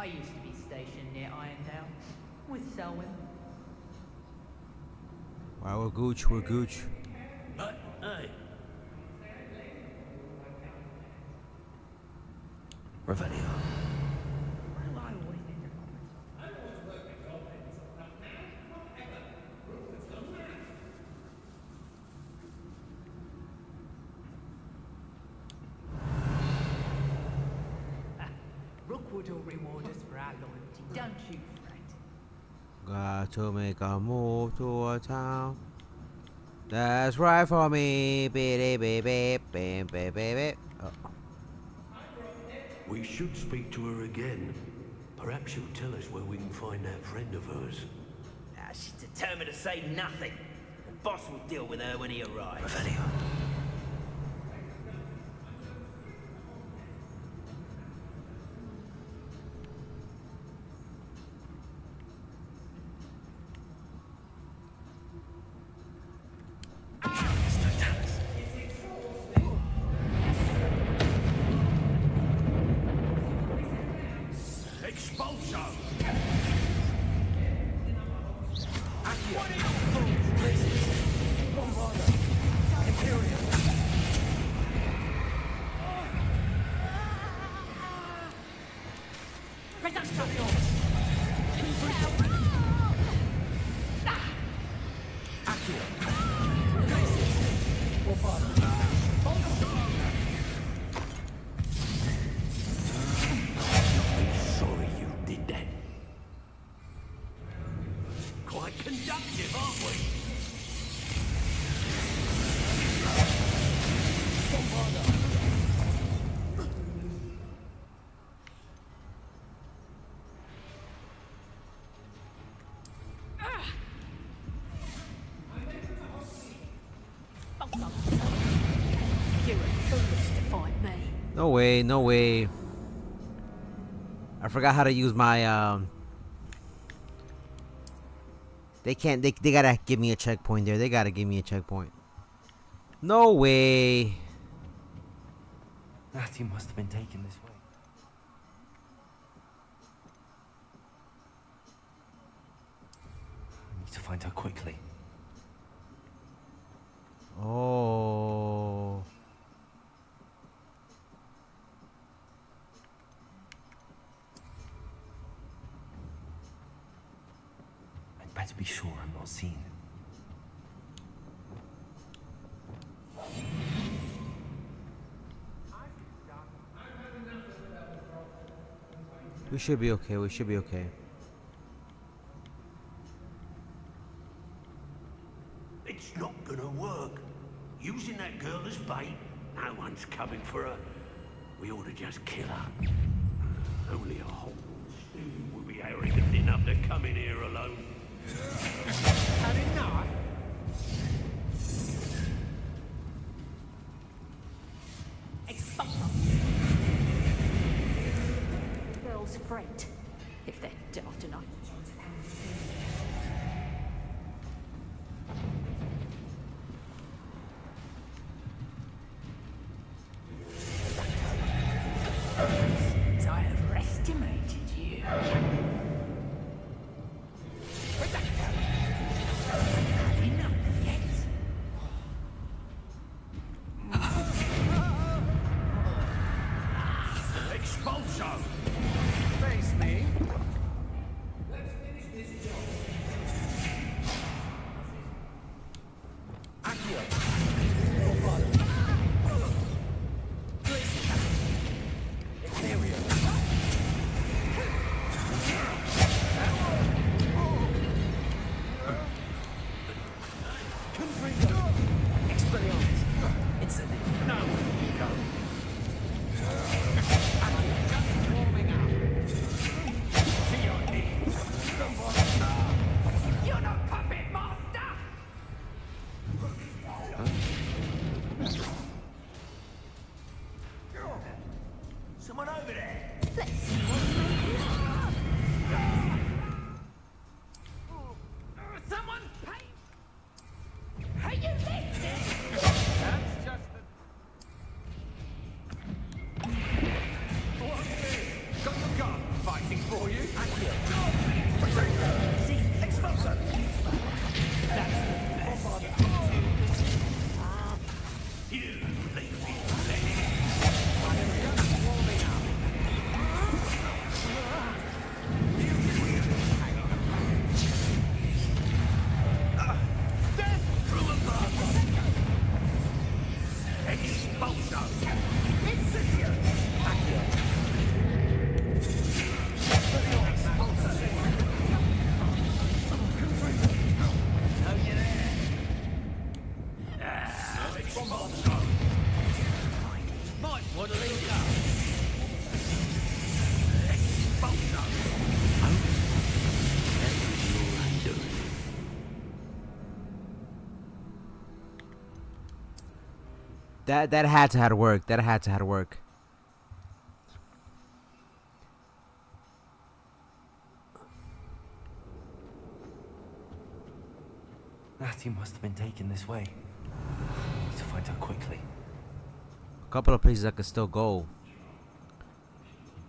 I used to be stationed near Irondale with Selwyn. Wow, we're gooch, we're gooch. Hey. Revelio. Rookwood will reward us for our loyalty, don't you, Fred? Got to make a move to a town that's right for me. Beep, beep, beep, beep, beep, beep. Oh. We should speak to her again. Perhaps she'll tell us where we can find that friend of hers. She's determined to say nothing. The boss will deal with her when he arrives. Revelio. No way, no way. I forgot how to use my They gotta give me a checkpoint there. They gotta give me a checkpoint. No way. Matthew must have been taken this way. I need to find her quickly. Oh. I'd better be sure I'm not seen. We should be okay. We should be okay. It's not gonna work. Using that girl as bait, no one's coming for her. We ought to just kill her. Only a Hogwarts student would be arrogant enough to come in here alone. Had enough? Girl's friend, if they're daft enough. I overestimated you. Had enough yet? Expulso! Face me. You're not puppet master! Someone over there! Let's see what's making up. Someone pay! Hey, you listening? That's just the... Got the gun fighting for That had to have worked. That had to have worked. Natty must have been taken this way. Need to find her quickly. A couple of places I could still go.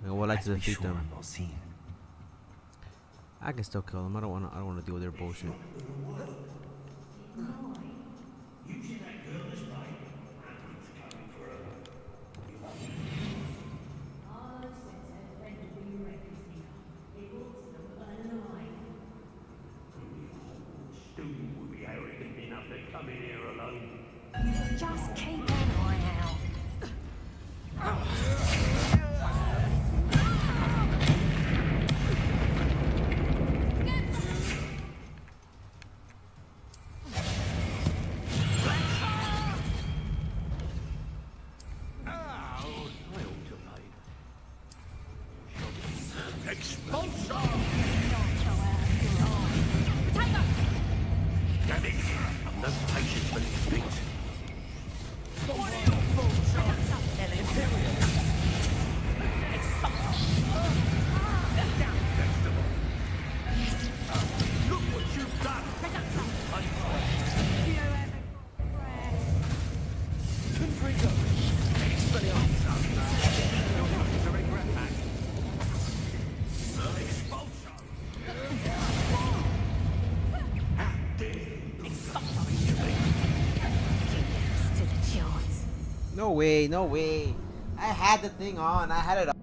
I would like to Better be defeat sure them. I'm not seen. I can still kill them. I don't want to deal with their bullshit. Just keep an eye out. No way, no way. I had the thing on. I had it on.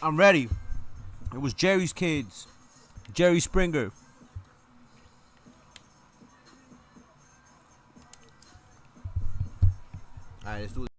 I'm ready. It was Jerry's kids. Jerry Springer. Alright, let's do it.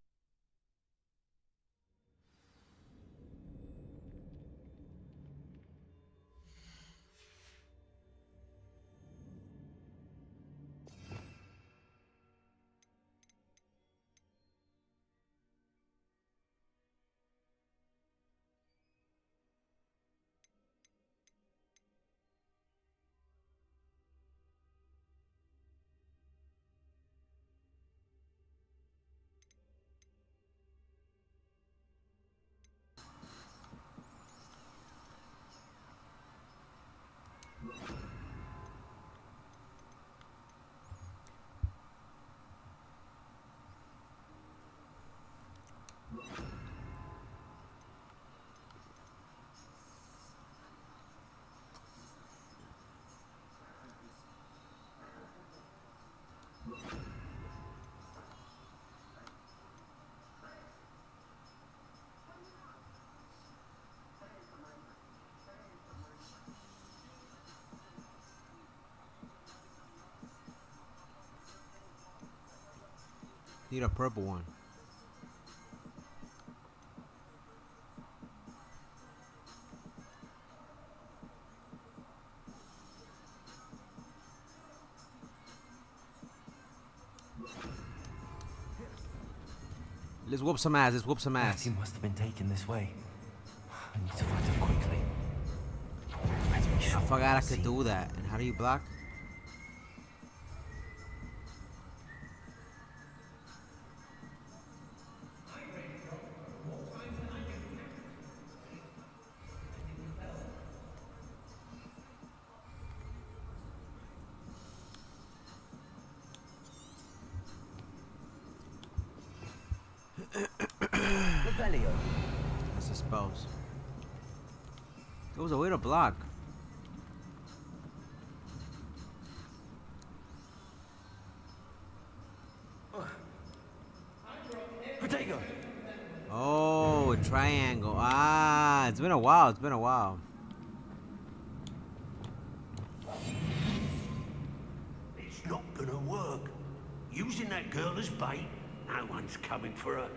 Need a purple one. Let's whoop some ass. Let's whoop some ass. Natty must have been taken this way. I need to find her quickly. I forgot I could do that. And how do you block? That's a spouse. There was a way to block. Protego! Oh, triangle. Ah, it's been a while. It's been a while. It's not gonna work. Using that girl as bait, no one's coming for her.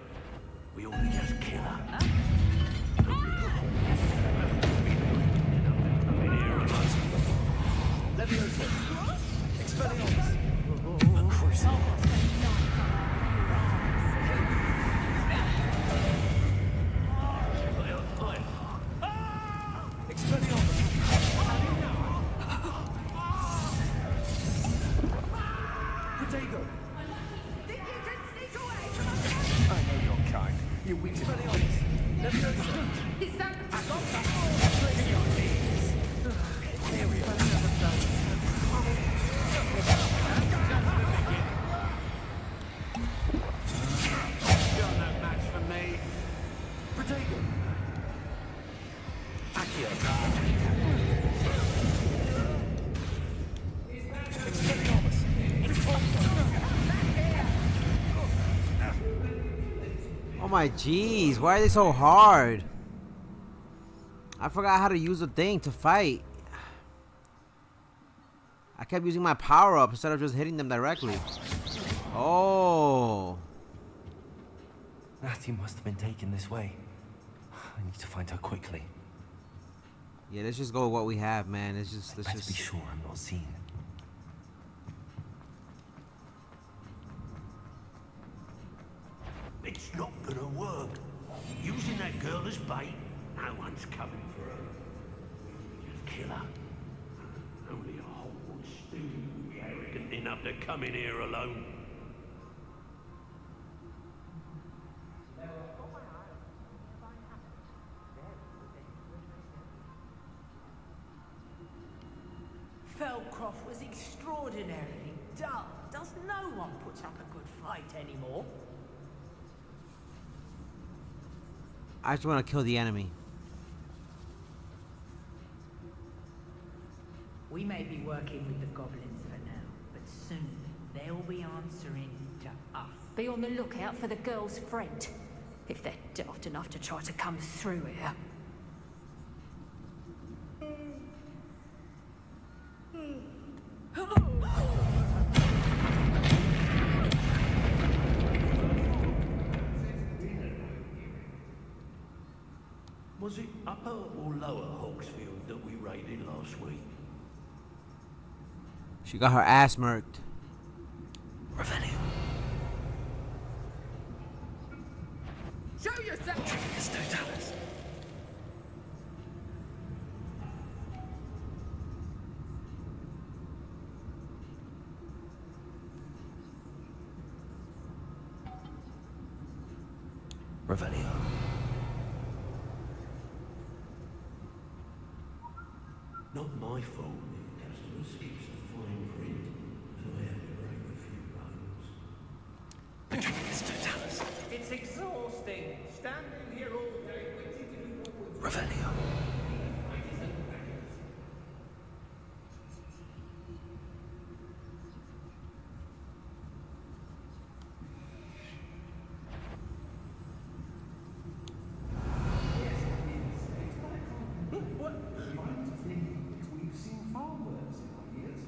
We ought to just kill her. Leviosa! Expelliarmus! A crucible! Protego! Think you can sneak away from I know your kind. You weak Expelliarmus! Leviosa! Is that I got that? There we are. You're no match for me. Protego! Accio! Expelliarmus! Oh my jeez, why are they so hard? I forgot how to use the thing to fight. I kept using my power up instead of just hitting them directly. Oh. Natty must have been taken this way. I need to find her quickly. Yeah, let's just go with what we have, man. Let's just Better be sure I'm not seen. It's not gonna work. Using that girl as bait, no one's coming for her. Just kill her. Only a Hogwarts student would be arrogant enough to come in here alone. Felcroft was extraordinarily dull. Does no one put up a good fight anymore? I just want to kill the enemy. We may be working with the goblins for now, but soon they'll be answering to us. Be on the lookout for the girl's friend, if they're daft enough to try to come through here. Was it Upper or Lower Hogsfield that we raided last week? She got her ass murked. Revelio. Show yourself! Trigus Totalis. Revelio. Not my fault if customer skips the fine print, and I have to break a few bones. Trigus Totalis. It's exhausting. Standing here all day waiting to do Hogwarts. Revelio. What? Right to think we've seen far worse in our years.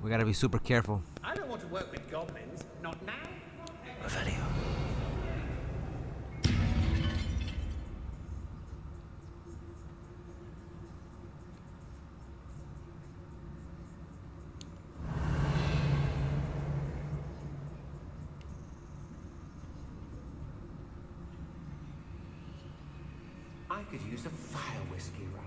We gotta be super careful. I don't want to work with goblins. Not now. Revelio. I could use a fire whiskey right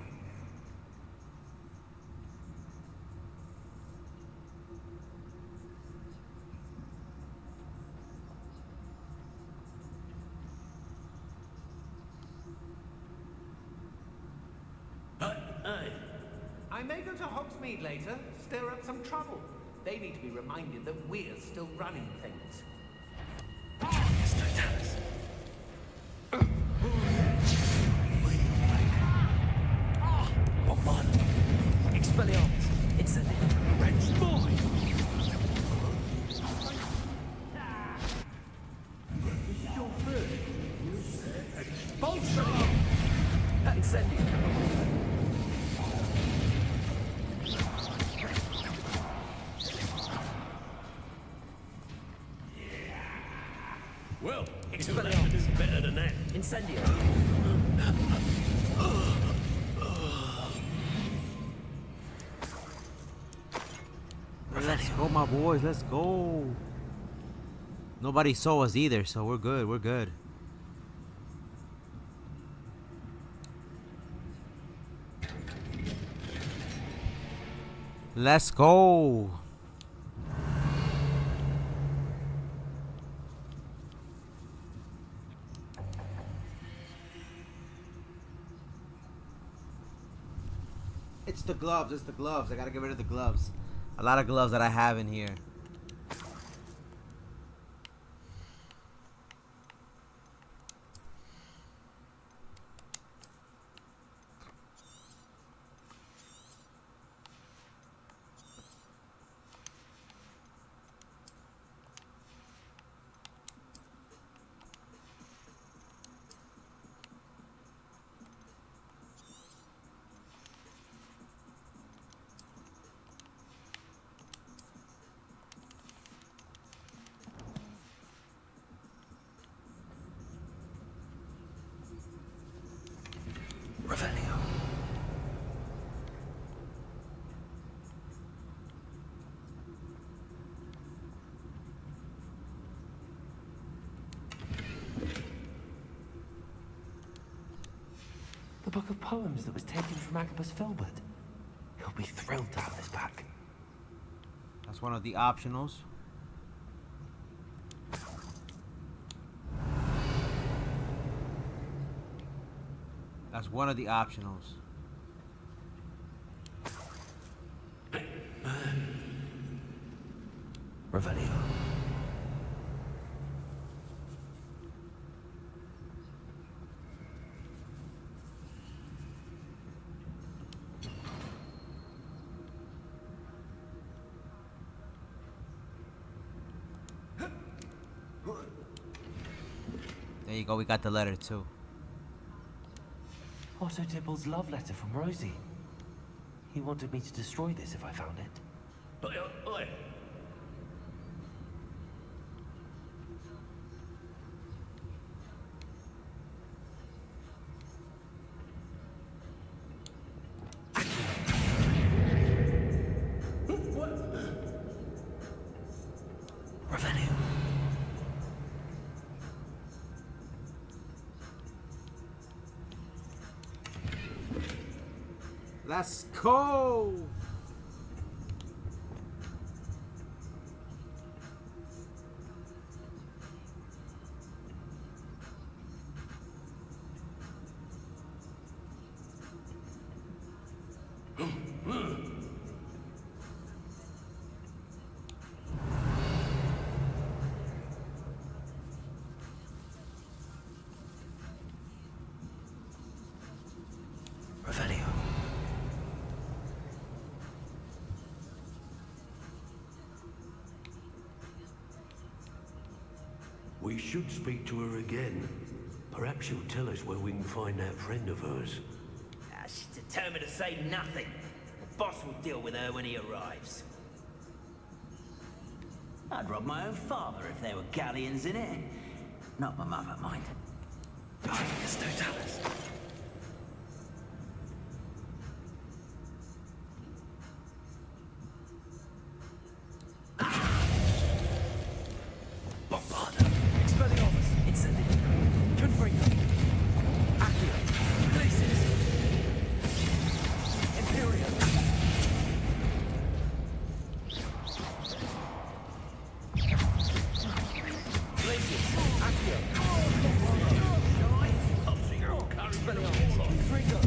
now. Hey, I may go to Hogsmeade later, stir up some trouble. They need to be reminded that we're still running things. Trigus Totalis. Incendio. Well, Expelliarmus. better than that. Incendio. Let's go, my boys. Let's go. Nobody saw us either, so we're good. We're good. Let's go. It's the gloves. It's the gloves. I gotta get rid of the gloves. A lot of gloves that I have in here. Revelio. The book of poems that was taken from Agabus Filbert. He'll be thrilled to have this back. That's one of the optionals. That's one of the optionals. Revelio. There you go, we got the letter too. Otto Tibble's love letter from Rosie. He wanted me to destroy this if I found it. Oi. Revelio. Let's go. Revelio. We should speak to her again. Perhaps she'll tell us where we can find that friend of hers. She's determined to say nothing. The boss will deal with her when he arrives. I'd rob my own father if there were galleons in it. Not my mother, mind. There's no dollars. Bombarda. Expelliarmus. Incendio. Confringo. Accio. Glacis. Imperium. Glacis. Accio. Expelliarmus. Confringo.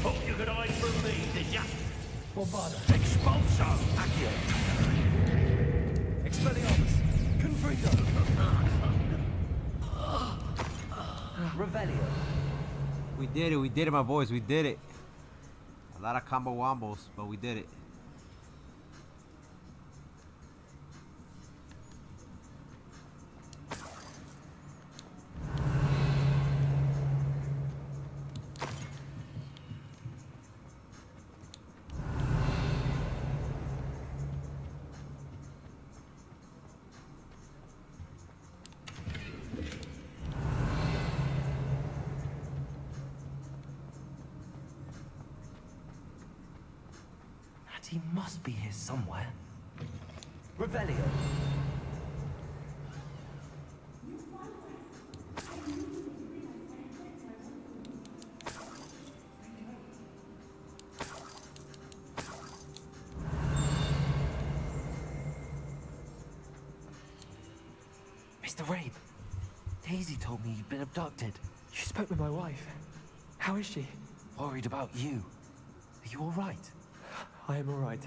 Thought you could hide from me, did ya? Bombarda. Expulso! Accio. Expelliarmus. Confringo. Revelio. We did it, my boys, we did it. A lot of combo wombos, but we did it. He must be here somewhere. Revelio. Mr. Rabe, Daisy told me you'd been abducted. You spoke with my wife. How is she? Worried about you. Are you all right? I am all right.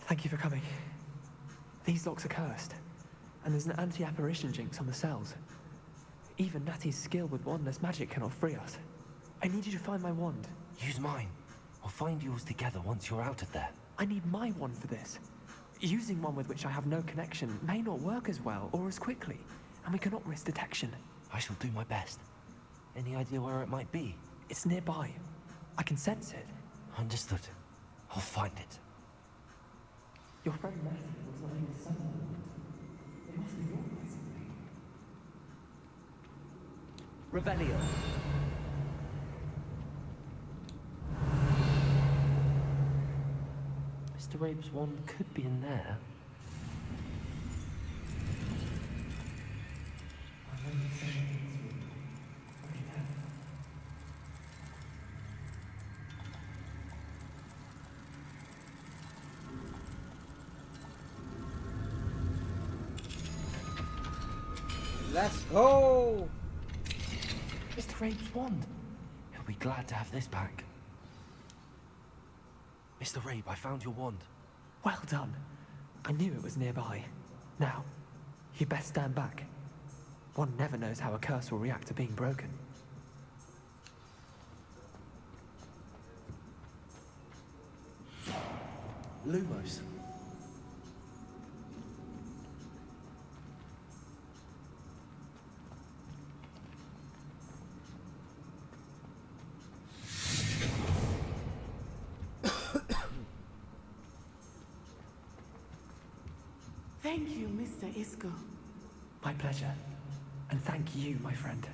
Thank you for coming. These locks are cursed, and there's an anti-apparition jinx on the cells. Even Natty's skill with wandless magic cannot free us. I need you to find my wand. Use mine. We'll find yours together once you're out of there. I need my wand for this. Using one with which I have no connection may not work as well or as quickly, and we cannot risk detection. I shall do my best. Any idea where it might be? It's nearby. I can sense it. Understood. I'll find it. Your friend Natty was not able to summon the wand. It must be wrong by something. Revelio. Mr. Rabe's wand could be in there. Let's go! Mr. Rabe's wand. He'll be glad to have this back. Mr. Rabe, I found your wand. Well done. I knew it was nearby. Now, you best stand back. One never knows how a curse will react to being broken. Lumos. Thank you, Mr. Isco. My pleasure. And thank you, my friend.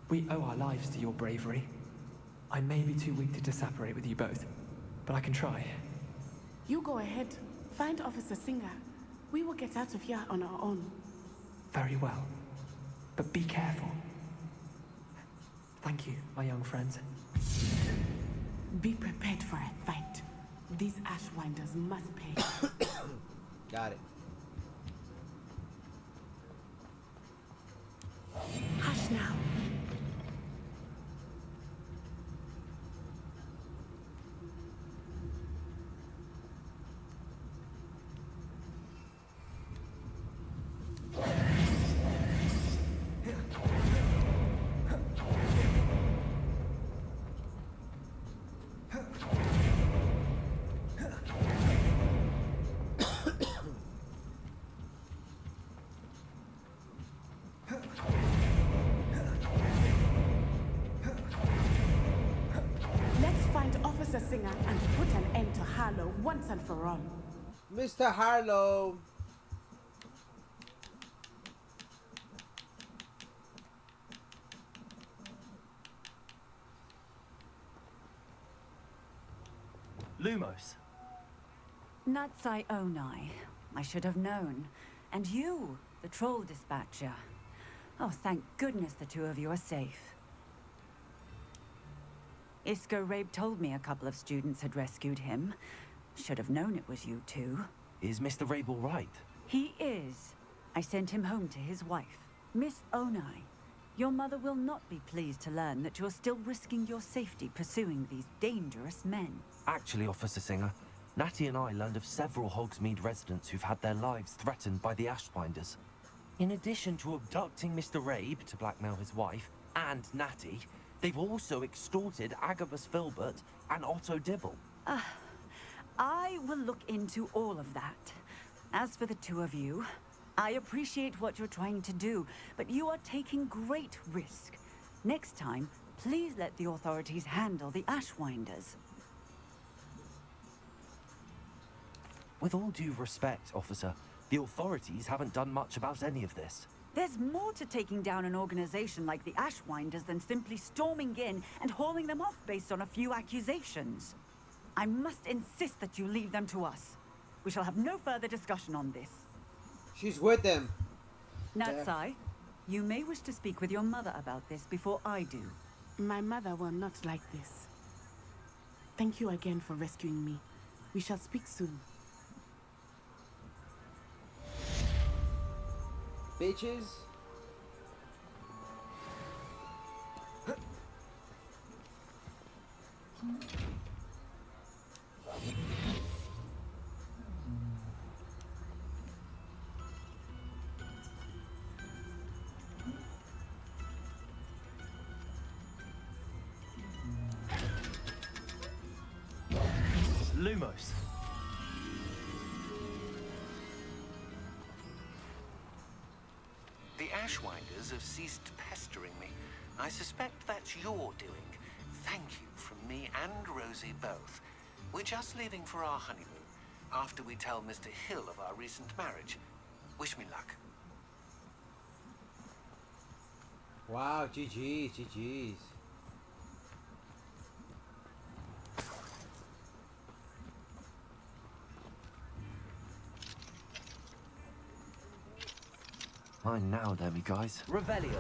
We owe our lives to your bravery. I may be too weak to disapparate with you both, but I can try. You go ahead. Find Officer Singer. We will get out of here on our own. Very well. But be careful. Thank you, my young friends. Be prepared for a fight. These Ashwinders must pay. Got it. Hush now. Singer and put an end to Harlow once and for all. Mr. Harlow. Lumos. Natsai Onai. I should have known. And you, the troll dispatcher. Oh, thank goodness the two of you are safe. Isco Rabe told me a couple of students had rescued him. Should have known it was you two. Is Mr. Rabe all right? He is. I sent him home to his wife, Miss Onai. Your mother will not be pleased to learn that you're still risking your safety pursuing these dangerous men. Actually, Officer Singer, Natty and I learned of several Hogsmeade residents who've had their lives threatened by the Ashwinders. In addition to abducting Mr. Rabe to blackmail his wife and Natty, They've also extorted Agabus Filbert and Otto Dibble. I will look into all of that. As for the two of you, I appreciate what you're trying to do, but you are taking great risk. Next time, please let the authorities handle the Ashwinders. With all due respect, officer, the authorities haven't done much about any of this. There's more to taking down an organization like the Ashwinders than simply storming in and hauling them off based on a few accusations. I must insist that you leave them to us. We shall have no further discussion on this. She's with them. Natsai, you may wish to speak with your mother about this before I do. My mother will not like this. Thank you again for rescuing me. We shall speak soon. Bitches. Lumos. The Ashwinders have ceased pestering me. I suspect that's your doing. Thank you from me and Rosie both. We're just leaving for our honeymoon, after we tell Mr. Hill of our recent marriage. Wish me luck. Wow, GG's, GG's. Fine now, then, me guys. Revelio.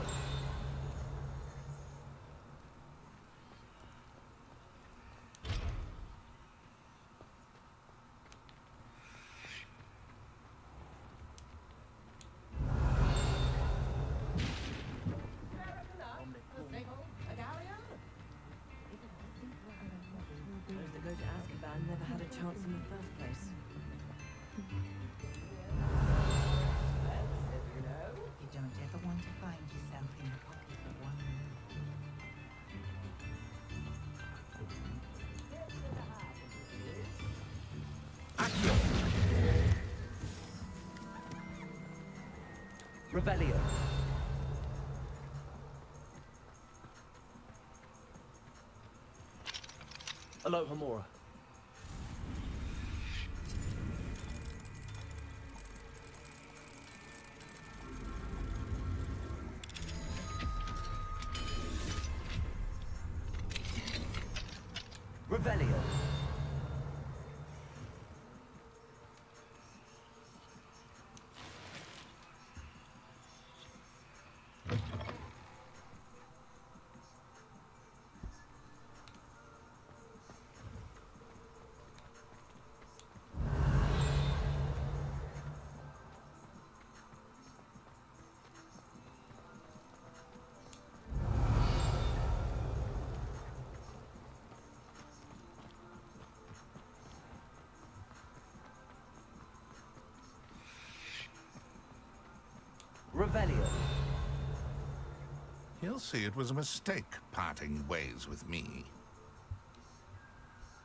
Those that go to Azkaban never had a chance in the first place. You don't ever want to find yourself in the pocket of one Revelio. Alohomora. Revelio. Revelio. He'll see it was a mistake parting ways with me.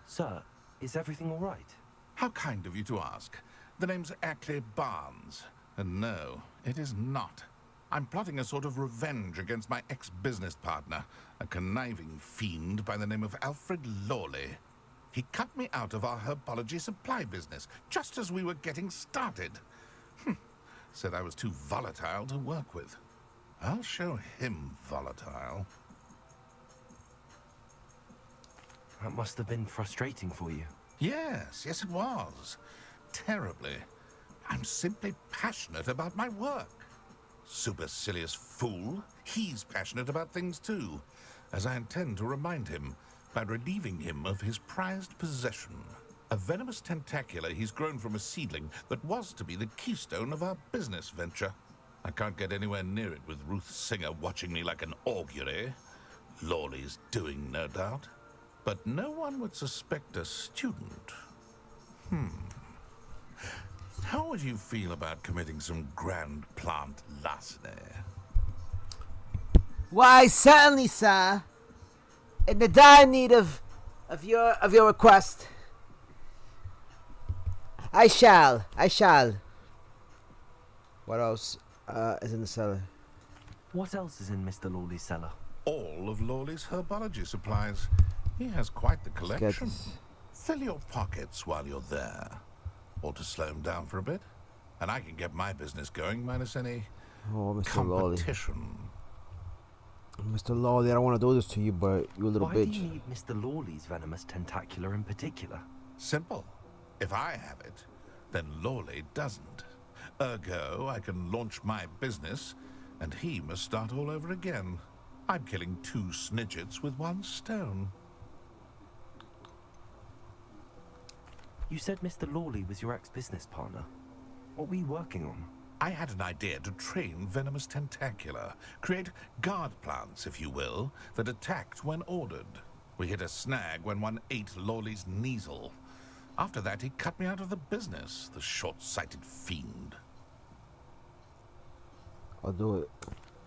Sir, is everything all right? How kind of you to ask. The name's Ackley Barnes. And no, it is not. I'm plotting a sort of revenge against my ex-business partner, a conniving fiend by the name of Alfred Lawley. He cut me out of our herbology supply business just as we were getting started. Said I was too volatile to work with. I'll show him volatile. That must have been frustrating for you. Yes, it was. Terribly. I'm simply passionate about my work. Supercilious fool. He's passionate about things too, as I intend to remind him by relieving him of his prized possession. A venomous tentacula he's grown from a seedling that was to be the keystone of our business venture. I can't get anywhere near it with Ruth Singer watching me like an augury. Lawley's doing, no doubt. But no one would suspect a student. How would you feel about committing some grand plant larceny? Why, certainly, sir. in the dire need of your request. I shall. What else is in the cellar? What else is in Mr. Lawley's cellar? All of Lawley's herbology supplies. He has quite the collection. Fill your pockets while you're there. Or to slow him down for a bit. And I can get my business going minus any competition. Mr. Lawley, I don't want to do this to you, but you little Why bitch. do you need Mr. Lawley's venomous tentacular in particular? Simple. If I have it, then Lawley doesn't. Ergo, I can launch my business, and he must start all over again. I'm killing 2 snidgets with 1 stone. You said Mr. Lawley was your ex-business partner. What were you working on? I had an idea to train venomous tentacula, create guard plants, if you will, that attacked when ordered. We hit a snag when one ate Lawley's Kneasel. After that, he cut me out of the business, the short-sighted fiend. I'll do it.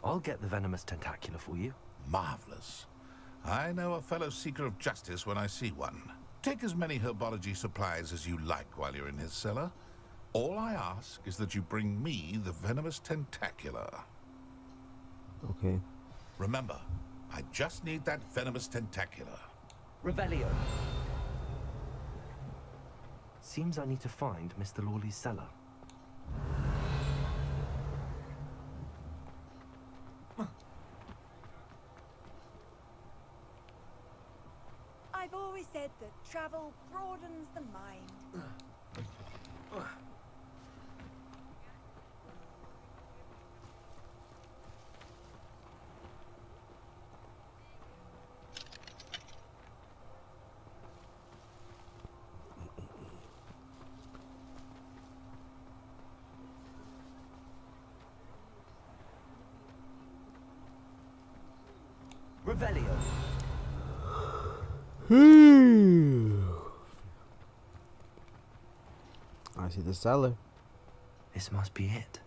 I'll get the venomous tentacula for you. Marvelous. I know a fellow seeker of justice when I see one. Take as many herbology supplies as you like while you're in his cellar. All I ask is that you bring me the venomous tentacula. Okay. Remember, I just need that venomous tentacula. Revelio. Seems I need to find Mr. Lawley's cellar. I've always said that travel broadens the mind. Revelio. I see the cellar. This must be it.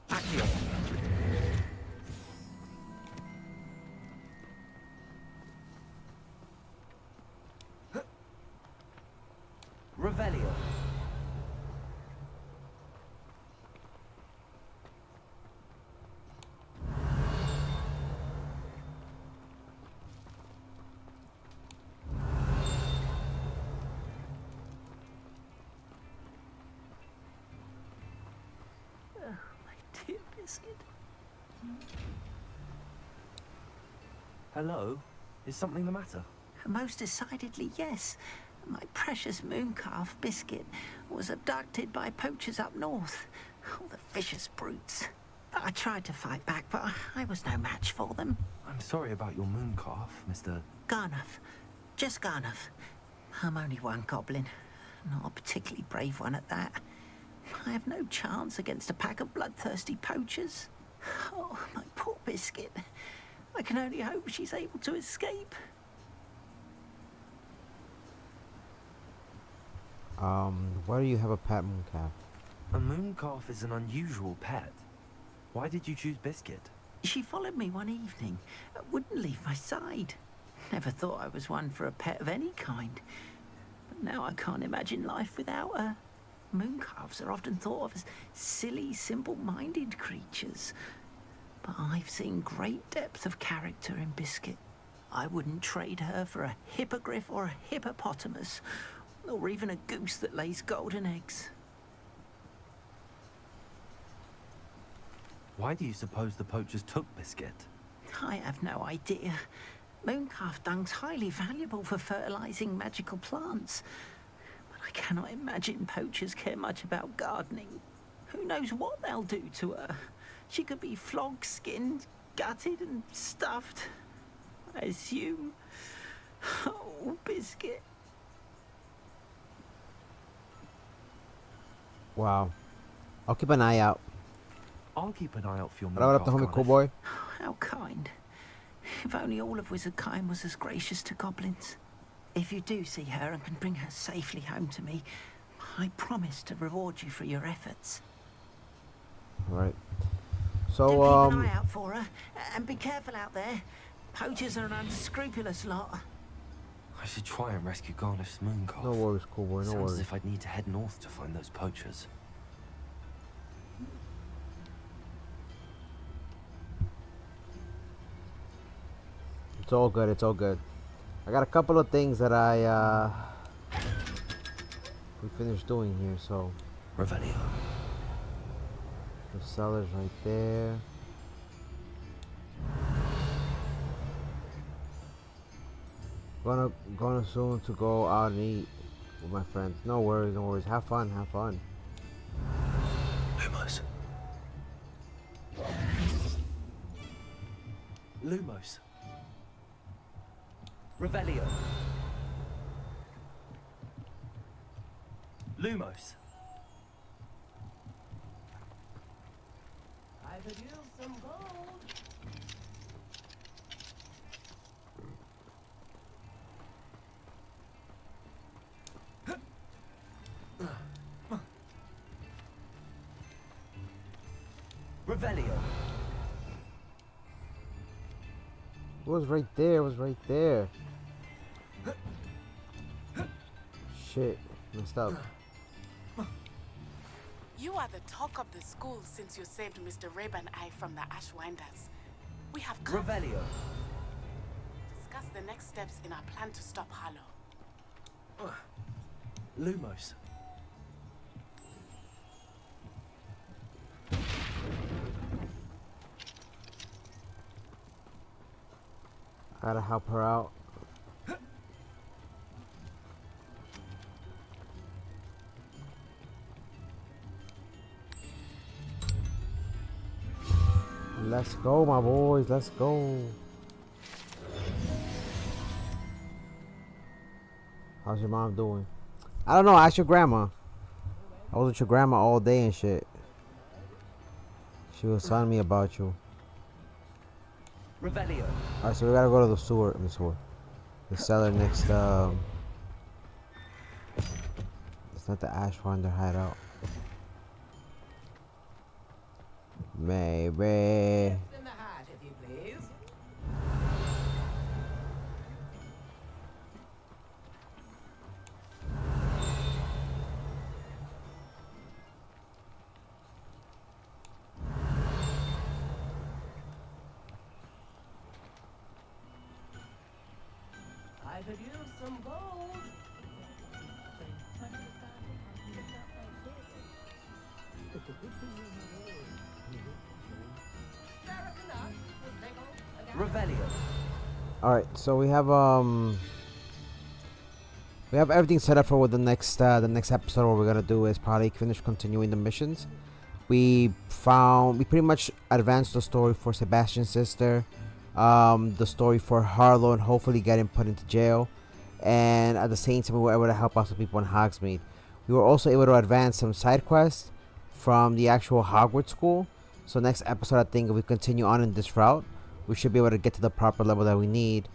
Accio. Revelio. Dear Biscuit. Hello? Is something the matter? Most decidedly, yes. My precious mooncalf, Biscuit, was abducted by poachers up north. Oh, the vicious brutes. I tried to fight back, but I was no match for them. I'm sorry about your mooncalf, Mr. Garnuff. Just Garnuff. I'm only one goblin. Not a particularly brave one at that. I have no chance against a pack of bloodthirsty poachers. Oh, my poor Biscuit. I can only hope she's able to escape. Why do you have a pet mooncalf? A mooncalf is an unusual pet. Why did you choose Biscuit? She followed me one evening, wouldn't leave my side. Never thought I was one for a pet of any kind. But now I can't imagine life without her. Mooncalves are often thought of as silly, simple-minded creatures. But I've seen great depth of character in Biscuit. I wouldn't trade her for a hippogriff or a hippopotamus, or even a goose that lays golden eggs. Why do you suppose the poachers took Biscuit? I have no idea. Mooncalf dung's highly valuable for fertilizing magical plants. But I cannot imagine poachers care much about gardening. Who knows what they'll do to her? She could be flogged, skinned, gutted and stuffed. I assume. Oh, Biscuit. Wow. I'll keep an eye out. I'll keep an eye out for your What up, the homie cool boy? How kind. If only all of Wizardkind was as gracious to goblins. If you do see her and can bring her safely home to me, I promise to reward you for your efforts. Right. So, Do keep an eye out for her, and be careful out there. Poachers are an unscrupulous lot. I should try and rescue Garniff's moon calf. No worries, cool boy, no Sounds worries. as if I'd need to head north to find those poachers. It's all good, it's all good. I got a couple of things that we finished doing here, so. Revelio. The cellar's right there. Gonna soon to go out and eat with my friends. No worries, no worries. Have fun, have fun. Lumos. Lumos. Revelio. Lumos. I could use some gold. Revelio. It was right there, it was right there. Shit, messed up. You are the talk of the school since you saved Mr. Rabe and I from the Ashwinders. We have come Revelio. to discuss the next steps in our plan to stop Harlow. Lumos. Gotta help her out. Let's go, my boys. Let's go. How's your mom doing? I don't know. Ask your grandma. I was with your grandma all day and shit. She was telling me about you. Revelio. Alright, so we gotta go to the sewer. The cellar next. It's not the Ashwinder hideout. Maybe. In the hat, if you please. I could use some gold. Revelio. Alright, so we have everything set up for what the next episode. What we're gonna do is probably finish continuing the missions. We pretty much advanced the story for Sebastian's sister, the story for Harlow, and hopefully getting put into jail. And at the same time, we were able to help out some people in Hogsmeade. We were also able to advance some side quests from the actual Hogwarts school. So next episode, I think if we continue on in this route, we should be able to get to the proper level that we need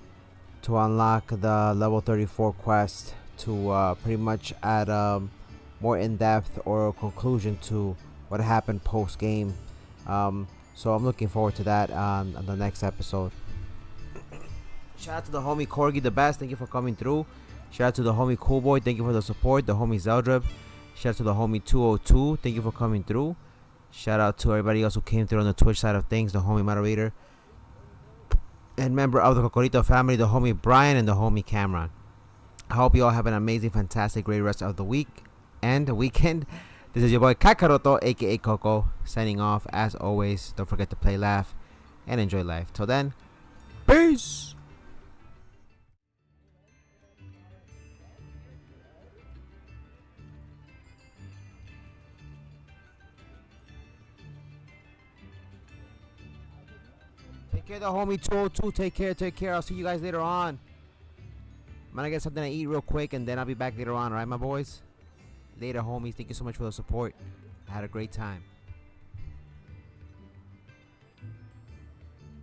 to unlock the level 34 quest to pretty much add more in-depth or conclusion to what happened post-game. So I'm looking forward to that on the next episode. Shout out to the homie Corgi the Best. Thank you for coming through. Shout out to the homie Cool Boy. Thank you for the support. The homie Zeldrip. Shout out to the homie 202. Thank you for coming through. Shout out to everybody else who came through on the Twitch side of things. The homie moderator and member of the Cocorito family, the homie Brian and the homie Cameron. I hope you all have an amazing, fantastic, great rest of the week and the weekend. This is your boy Kakaroto, aka Coco, signing off. As always, don't forget to play, laugh, and enjoy life. Till then, peace! Take care, the homie 202. Take care. I'll see you guys later on. I'm gonna get something to eat real quick, and then I'll be back later on, alright, my boys? Later, homies. Thank you so much for the support. I had a great time.